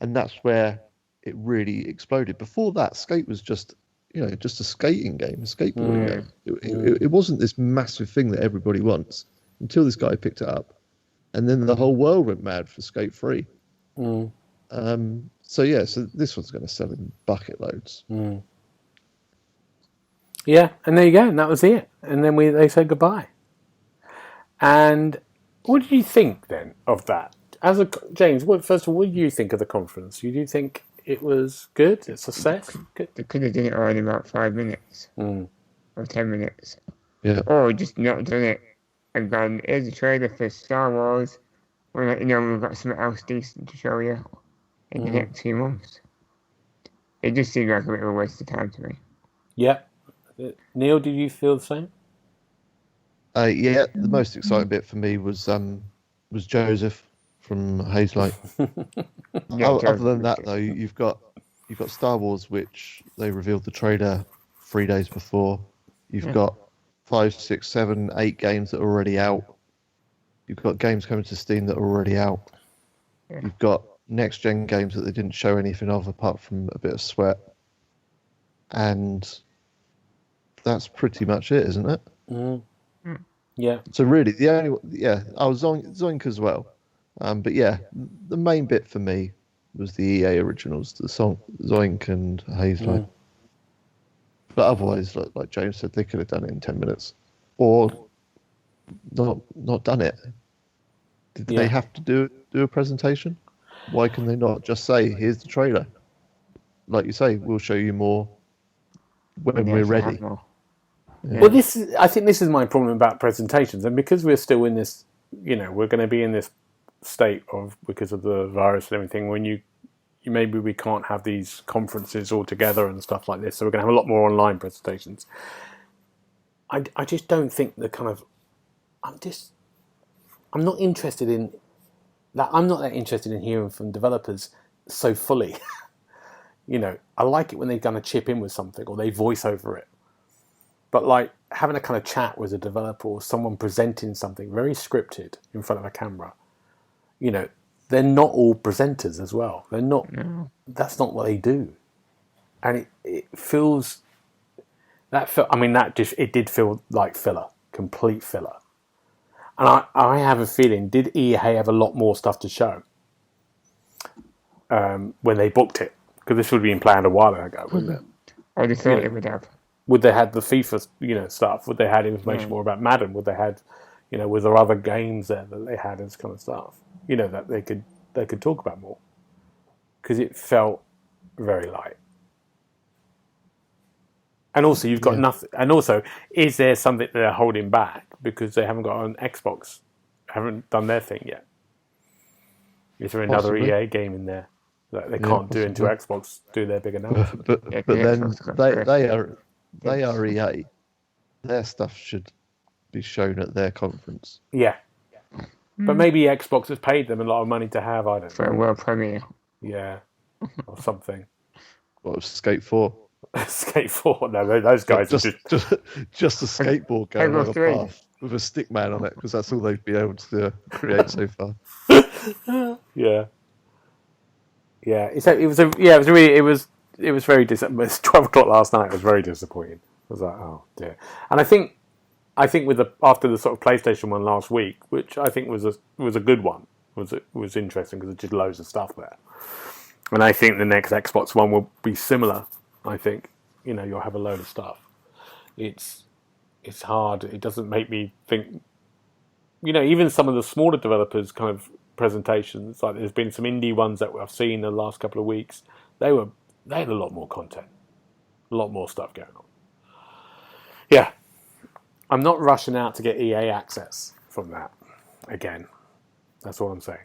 and that's where it really exploded. Before that, Skate was just a skating game, a skateboarding game. It wasn't this massive thing that everybody wants until this guy picked it up, and then the whole world went mad for Skate 3. So this one's going to sell in bucket loads. Yeah, and there you go, and that was it. And then they said goodbye. And What did you think then of that? James, first of all, what do you think of the conference? Do you think it was good? It's a success? Good? They could have done it all in about 5 minutes or 10 minutes. Yeah. Or just not done it and gone, here's a trailer for Star Wars. We'll let you know we've got something else decent to show you in the next few months. It just seemed like a bit of a waste of time to me. Yeah. Neil, did you feel the same? Yeah, the most exciting bit for me was Joseph from Hazelight. Other than that, though, you've got Star Wars, which they revealed the trailer 3 days before. You've got 5, 6, 7, 8 games that are already out. You've got games coming to Steam that are already out. Yeah. You've got next-gen games that they didn't show anything of apart from a bit of sweat. And that's pretty much it, isn't it? Mm. Yeah. So really, I was Zoink as well. But yeah, the main bit for me was the EA originals, the Zoink and Hazelight. But otherwise, like James said, they could have done it in 10 minutes. Or not done it. Did they have to do a presentation? Why can they not just say, here's the trailer? Like you say, we'll show you more when we're ready. Yeah. Well, I think this is my problem about presentations. And because we're still in this, we're going to be in this state of, because of the virus and everything, when maybe we can't have these conferences all together and stuff like this. So we're going to have a lot more online presentations. I just don't think the kind of, I'm not interested in that. I'm not that interested in hearing from developers so fully. I like it when they're going to chip in with something or they voice over it. But like having a kind of chat with a developer or someone presenting something very scripted in front of a camera, they're not all presenters as well. They're not. No. That's not what they do, and it feels that. It did feel like filler, complete filler. And I have a feeling, did EA have a lot more stuff to show when they booked it? Because this would have been planned a while ago, wouldn't it? I just thought it would have. Would they had the FIFA, stuff? Would they had information more about Madden? Would they had, was there other games there that they had and this kind of stuff? That they could talk about more. Because it felt very light. And also, you've got nothing. And also, is there something they're holding back because they haven't got an Xbox, haven't done their thing yet? Is there another EA game in there that they can't do into Xbox, do their big announcement? But then they are EA. Their stuff should be shown at their conference. Yeah. But maybe Xbox has paid them a lot of money to have, I don't know. For a world premiere. Yeah. Or something. What was Skate 4? Skate 4? No, those guys just are just a skateboard going on a path with a stick man on it, because that's all they've been able to create so far. Yeah. Yeah. It was very disappointing. It was 12 o'clock last night. It was very disappointing. I was like, oh dear. And I think after the sort of PlayStation one last week, which I think was a good one, was interesting because there's just loads of stuff there. And I think the next Xbox One will be similar. I think you'll have a load of stuff. It's hard. It doesn't make me think. Even some of the smaller developers' kind of presentations, like there's been some indie ones that I've seen the last couple of weeks. They had a lot more content, a lot more stuff going on. Yeah. I'm not rushing out to get EA access from that again. That's all I'm saying.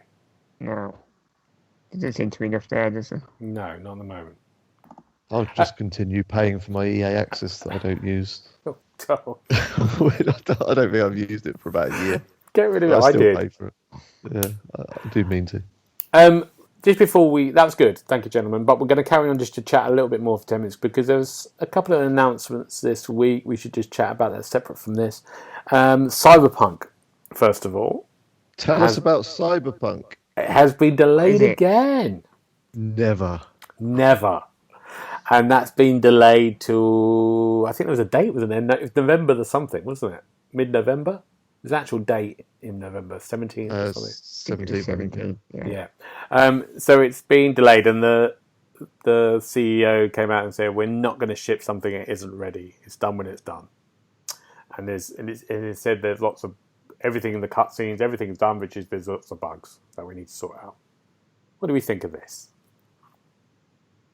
No. It doesn't seem to be enough there, does it? No, not at the moment. I'll just continue paying for my EA access that I don't use. Oh. I don't think I've used it for about a year. Get rid of it. I did. Pay for it. Yeah, I do mean to. Just before that was good. Thank you, gentlemen. But we're going to carry on just to chat a little bit more for 10 minutes because there's a couple of announcements this week. We should just chat about that separate from this. Cyberpunk, first of all. Tell us about Cyberpunk. It has been delayed again. Never. And that's been delayed to, I think there was a date, wasn't there? It was November the something, wasn't it? Mid-November? There's an actual date in November, 17th or something. 17th. Yeah. So it's been delayed, and the CEO came out and said, we're not going to ship something that isn't ready. It's done when it's done. And it said there's lots of everything in the cutscenes, everything's done, which is there's lots of bugs that we need to sort out. What do we think of this?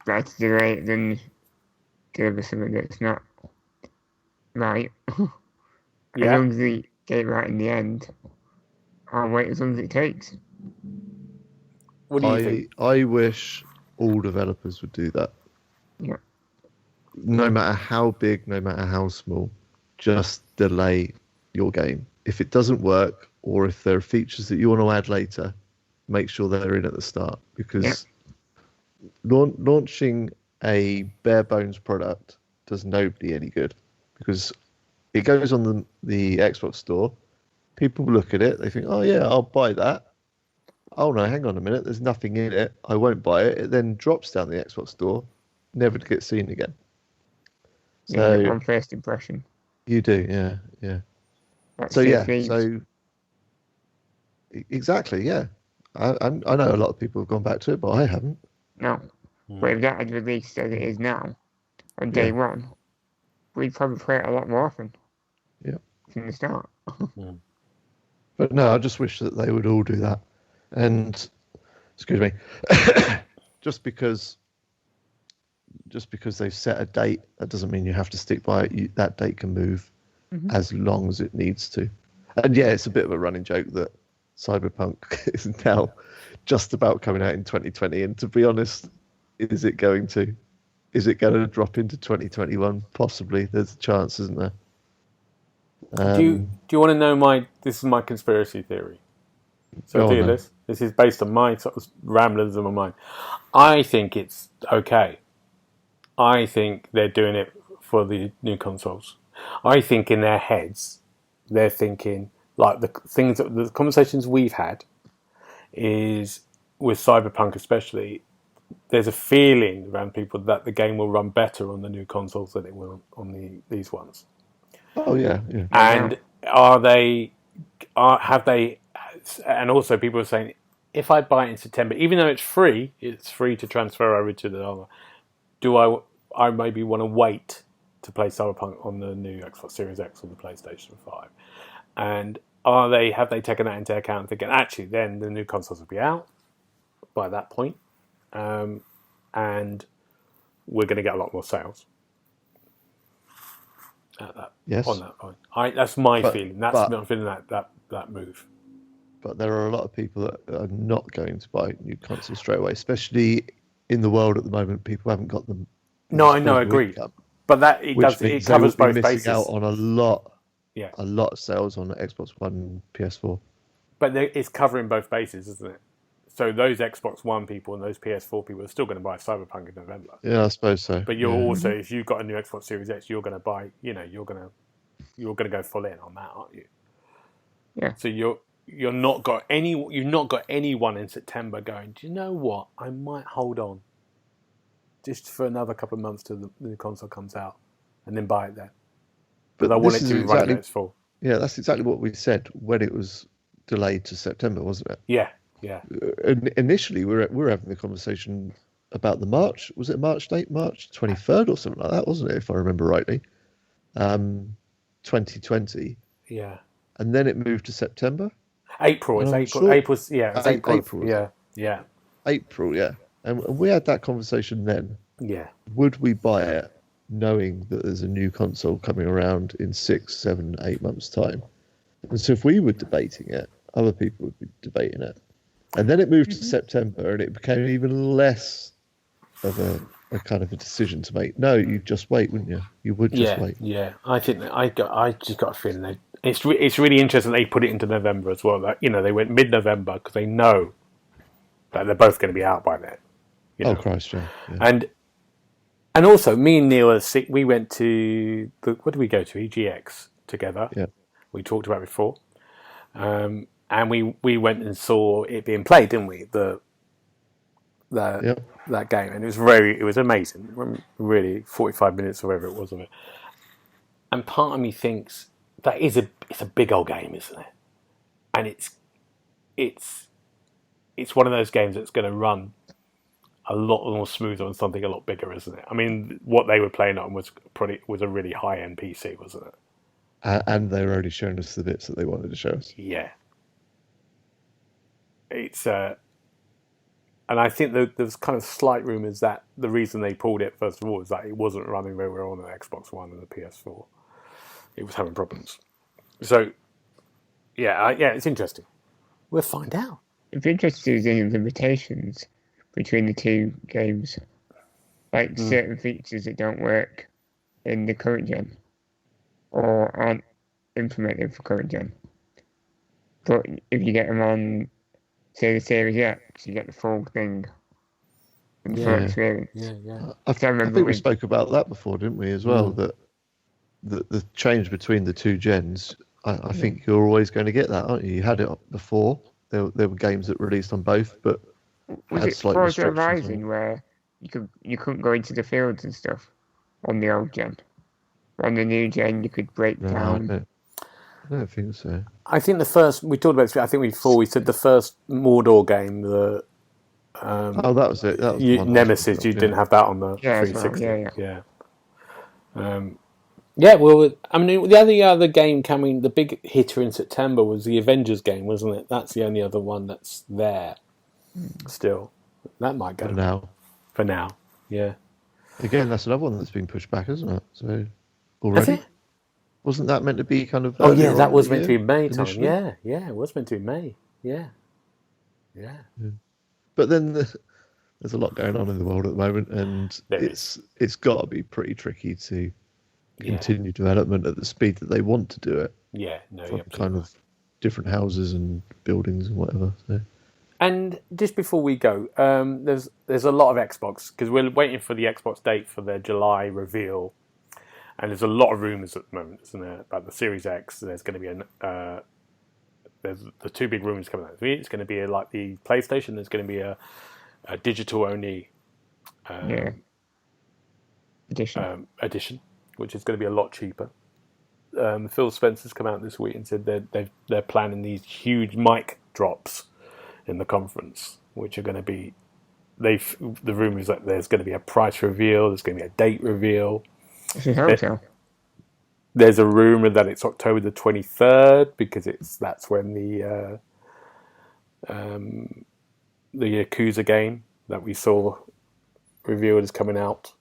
Better delay it than deliver something that's not right. As long as they get it right in the end, I'll wait as long as it takes. What do you think? I wish all developers would do that. Yeah. No matter how big, no matter how small, just delay your game. If it doesn't work, or if there are features that you want to add later, make sure they're in at the start. Because launching a bare bones product does nobody any good. Because it goes on the Xbox store, people look at it, they think, oh yeah, I'll buy that. Oh no, hang on a minute, there's nothing in it, I won't buy it. It then drops down the Xbox store, never to get seen again. So on first impression. You do, yeah. That's So yeah, games. so exactly, yeah. I know a lot of people have gone back to it, but I haven't. No. But if that had released as it is now, on day one, we'd probably play it a lot more often. Yeah. From the start. But no, I just wish that they would all do that. And excuse me, just because they've set a date, that doesn't mean you have to stick by it. That date can move as long as it needs to. And yeah, it's a bit of a running joke that Cyberpunk is now just about coming out in 2020. And to be honest, is it going to drop into 2021? Possibly. There's a chance, isn't there? Do you want to know this is my conspiracy theory. So this is based on my sort of ramblings of my mind. I think it's okay. I think they're doing it for the new consoles. I think in their heads, they're thinking like the conversations we've had is with Cyberpunk especially. There's a feeling around people that the game will run better on the new consoles than it will on these ones. Oh yeah. And have they? And also, people are saying, if I buy it in September, even though it's free to transfer over to the other. Do I maybe want to wait to play Cyberpunk on the new Xbox Series X or the PlayStation 5? And have they taken that into account, thinking actually then the new consoles will be out by that point, and we're going to get a lot more sales at that, on that point. That's my feeling. That's my feeling that move. But there are a lot of people that are not going to buy new consoles straight away, especially in the world at the moment. People haven't got them. No, I know, I agree. But it covers both bases. Out on a lot of sales on the Xbox One and PS4. But it's covering both bases, isn't it? So those Xbox One people and those PS4 people are still going to buy Cyberpunk in November. Yeah, I suppose so. But you're also, if you've got a new Xbox Series X, you're going to buy. You're going to go full in on that, aren't you? Yeah. So you've not got anyone in September going, do you know what? I might hold on just for another couple of months till the new console comes out and then buy it then. But I want it to be running its full. Yeah, that's exactly what we said when it was delayed to September, wasn't it? Yeah. Initially, we were having the conversation about the March. Was it March date? March 23rd or something like that, wasn't it? If I remember rightly. 2020. Yeah. And then it moved to September. April. It's April. Sure. April's, yeah. It's April. Yeah. April, yeah. And we had that conversation then. Yeah. Would we buy it knowing that there's a new console coming around in 6, 7, 8 months' time? And so if we were debating it, other people would be debating it. And then it moved to September and it became even less of a kind of a decision to make. No, you'd just wait, wouldn't you? You would just wait. Yeah. I think I just got a feeling it's really interesting they put it into November as well. That they went mid-November because they know that they're both going to be out by then. Oh Christ, yeah. And also, me and Neil, we went to what did we go to? EGX together. Yeah. We talked about it before, and we went and saw it being played, didn't we? That game, and it was amazing. Really, 45 minutes or whatever it was of it. And part of me thinks that it's a big old game, isn't it? And it's one of those games that's going to run a lot more smoother on something a lot bigger, isn't it? I mean, what they were playing on was a really high-end PC, wasn't it? And they were only showing us the bits that they wanted to show us. Yeah. It's and I think that there's kind of slight rumours that the reason they pulled it, first of all, is that it wasn't running very well on the Xbox One and the PS4. It was having problems. So, yeah, it's interesting. We'll find out. It'd be interesting to see any limitations between the two games. Like certain features that don't work in the current gen or aren't implemented for current gen. But if you get them on, say, the Series X, you get the full thing and the full experience. Yeah. I think we spoke about that before, didn't we, as well? That the change between the two gens, I think you're always going to get that, aren't you? You had it before. There were games that released on both, but was it Forza Horizon where you couldn't go into the fields and stuff on the old gen? On the new gen, you could break down. I don't think so. I think the first we talked about. I think we said the first Mordor game. The that was it. That was Nemesis. You didn't have that on the 360. Yeah. Well, I mean, the other game coming, the big hitter in September was the Avengers game, wasn't it? That's the only other one that's there. Still, that might go For now, yeah. Again, that's another one that's been pushed back, isn't it? So already. Has it? Wasn't that meant to be kind of? Oh yeah, that was meant to be May time. Yeah, it was meant to be May. Yeah. But then there's a lot going on in the world at the moment, and it's got to be pretty tricky to continue development at the speed that they want to do it. Yeah, kind of different houses and buildings and whatever. So. And just before we go, there's a lot of Xbox because we're waiting for the Xbox date for their July reveal. And there's a lot of rumours at the moment, isn't there, about the Series X. There's going to be there's the two big rumours coming out. It's going to be like the PlayStation. There's going to be a digital only edition, which is going to be a lot cheaper. Phil Spencer's come out this week and said they're planning these huge mic drops in the conference, which are going to be the rumours that there's going to be a price reveal. There's going to be a date reveal. There's a rumor that it's October the 23rd because that's when the Yakuza game that we saw revealed is coming out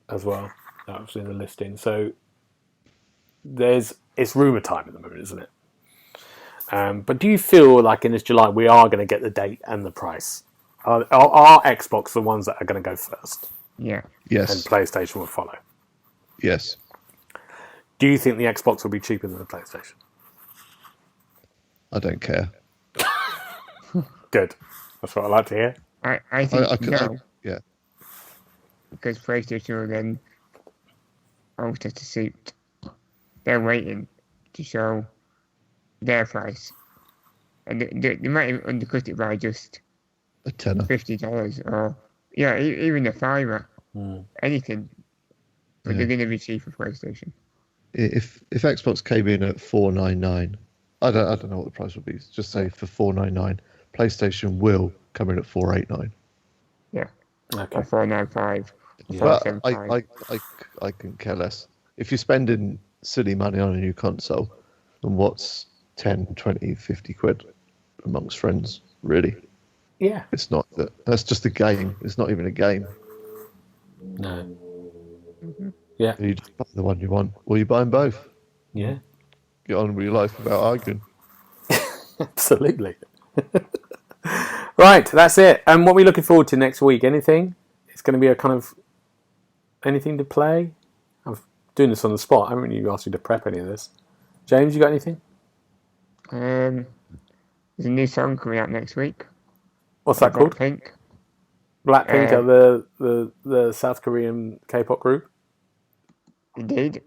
as well. That was in the listing. So it's rumor time at the moment, isn't it? But do you feel like in this July we are going to get the date and the price? Are Xbox the ones that are going to go first? Yeah. Yes. And PlayStation will follow. Yes. Do you think the Xbox will be cheaper than the PlayStation? I don't care. Good. That's what I like to hear. I think no. Yeah. Because PlayStation will then alter to suit. They're waiting to show their price. And they might even undercut it by just a tenner. $50 or even a $5. Anything. But they're going to be cheap for PlayStation. If Xbox came in at $499, I don't know what the price would be. Just say for $499, PlayStation will come in at $489. Yeah. Okay. Or $495. But I can care less. If you're spending silly money on a new console, then what's 10, 20, 50 quid amongst friends, really? Yeah. It's not that. That's just a game. It's not even a game. No. Mm-hmm. Yeah. You just buy the one you want, or you buy them both. Yeah. Get on with your life without arguing. Absolutely. Right, that's it. And what are we looking forward to next week? Anything? It's going to be a kind of anything to play? I'm doing this on the spot. I haven't really asked you to prep any of this. James, you got anything? There's a new song coming out next week. What's that called? Blackpink. Blackpink are the South Korean K-pop group? Indeed.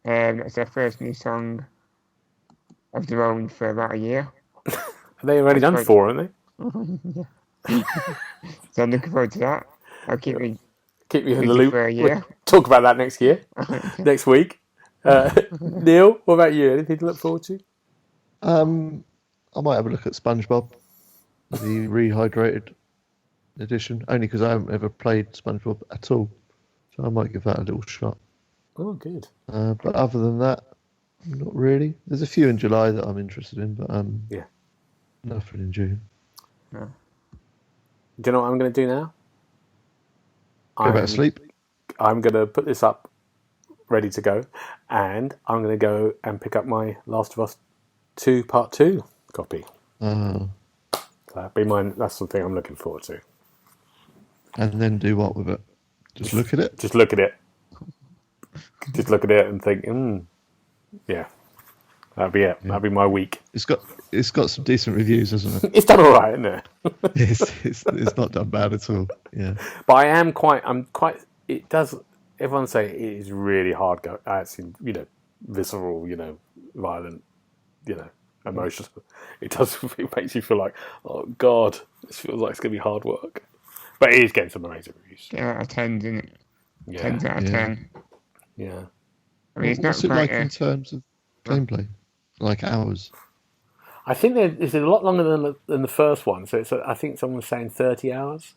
It's their first new song of their own for about a year. They already done 4, haven't they? So I'm looking forward to that. I'll keep you in the loop for a year. We'll talk about that next year, next week. Neil, what about you? Anything to look forward to? I might have a look at SpongeBob, the rehydrated edition, only because I haven't ever played SpongeBob at all. So I might give that a little shot. Oh, good. But other than that, Not really. There's a few in July that I'm interested in, but Yeah. nothing in June. No. Do you know what I'm going to do now? Go back to sleep. I'm going to put this up, ready to go, and I'm going to go and pick up my Last of Us 2 Part 2 copy. Oh. That'd be mine. That's something I'm looking forward to. And then do what with it? Just look at it? Just look at it. Just look at it and think, yeah. That'd be it. Yeah. That'd be my week. It's got some decent reviews, hasn't it? It's done all right, isn't it? it's not done bad at all. Yeah. But I'm quite. It does. Everyone say it is really hard. Actually, visceral. Violent. Emotional. It does. It makes you feel like, oh God, this feels like it's gonna be hard work. But it is getting some amazing reviews. Yeah, out of 10, isn't it? Yeah. 10 out of 10. Yeah. I mean, it's What's not it like quite in terms of gameplay? Like hours? I think it's a lot longer than the first one. So I think someone was saying 30 hours.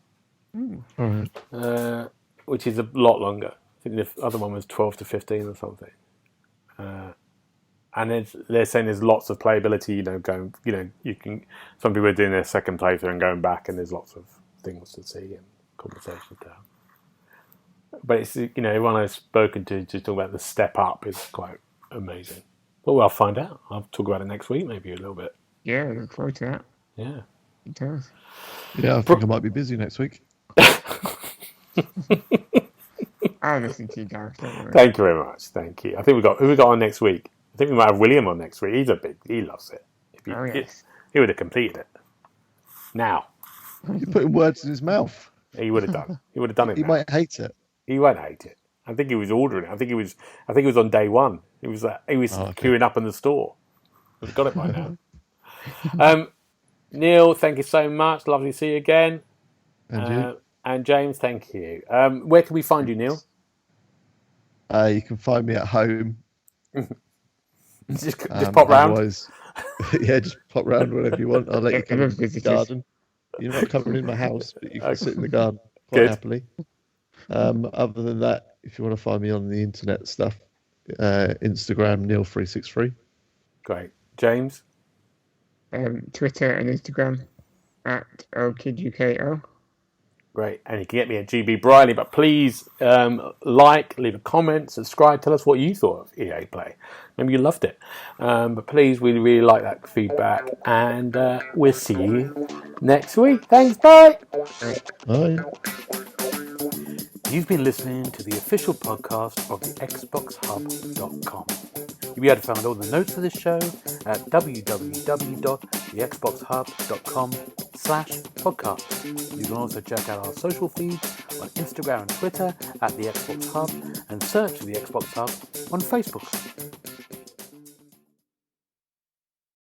All right. Which is a lot longer. I think the other one was 12 to 15 or something. And they're saying there's lots of playability, going, you can, some people are doing their second playthrough and going back, and there's lots of things to see and conversations to have. But it's, everyone I've spoken to talk about the step up is quite amazing. Well, I'll find out. I'll talk about it next week, maybe a little bit. Yeah, I look forward to that. Yeah. It does. Yeah, I think I might be busy next week. I'll listen to you guys. Don't worry. Thank you very much. Thank you. I think who we got on next week? I think we might have William on next week. He loves it. He would have completed it. Now. You're putting words in his mouth. He would have done. He would have done it. He might hate it. He won't hate it. I think he was ordering it. I think he was on day one. He was queuing up in the store. We've got it by now. Neil, thank you so much. Lovely to see you again. And James, thank you. Where can we find you, Neil? You can find me at home. just pop round. Yeah, just pop round whenever you want. I'll let you come into the garden. You're not coming in my house, but you can sit in the garden quite happily. Other than that, if you want to find me on the internet stuff, Instagram Neil363. Great. James? Twitter and Instagram at OKidUKO. Great. And you can get me at GB Briley, but please leave a comment, subscribe, tell us what you thought of EA Play. Maybe you loved it. But please, we really like that feedback. And we'll see you next week. Thanks. Bye. Bye. You've been listening to the official podcast of TheXboxHub.com. You'll be able to find all the notes for this show at www.TheXboxHub.com/podcast. You can also check out our social feeds on Instagram and Twitter at The Xbox Hub, and search for The Xbox Hub on Facebook.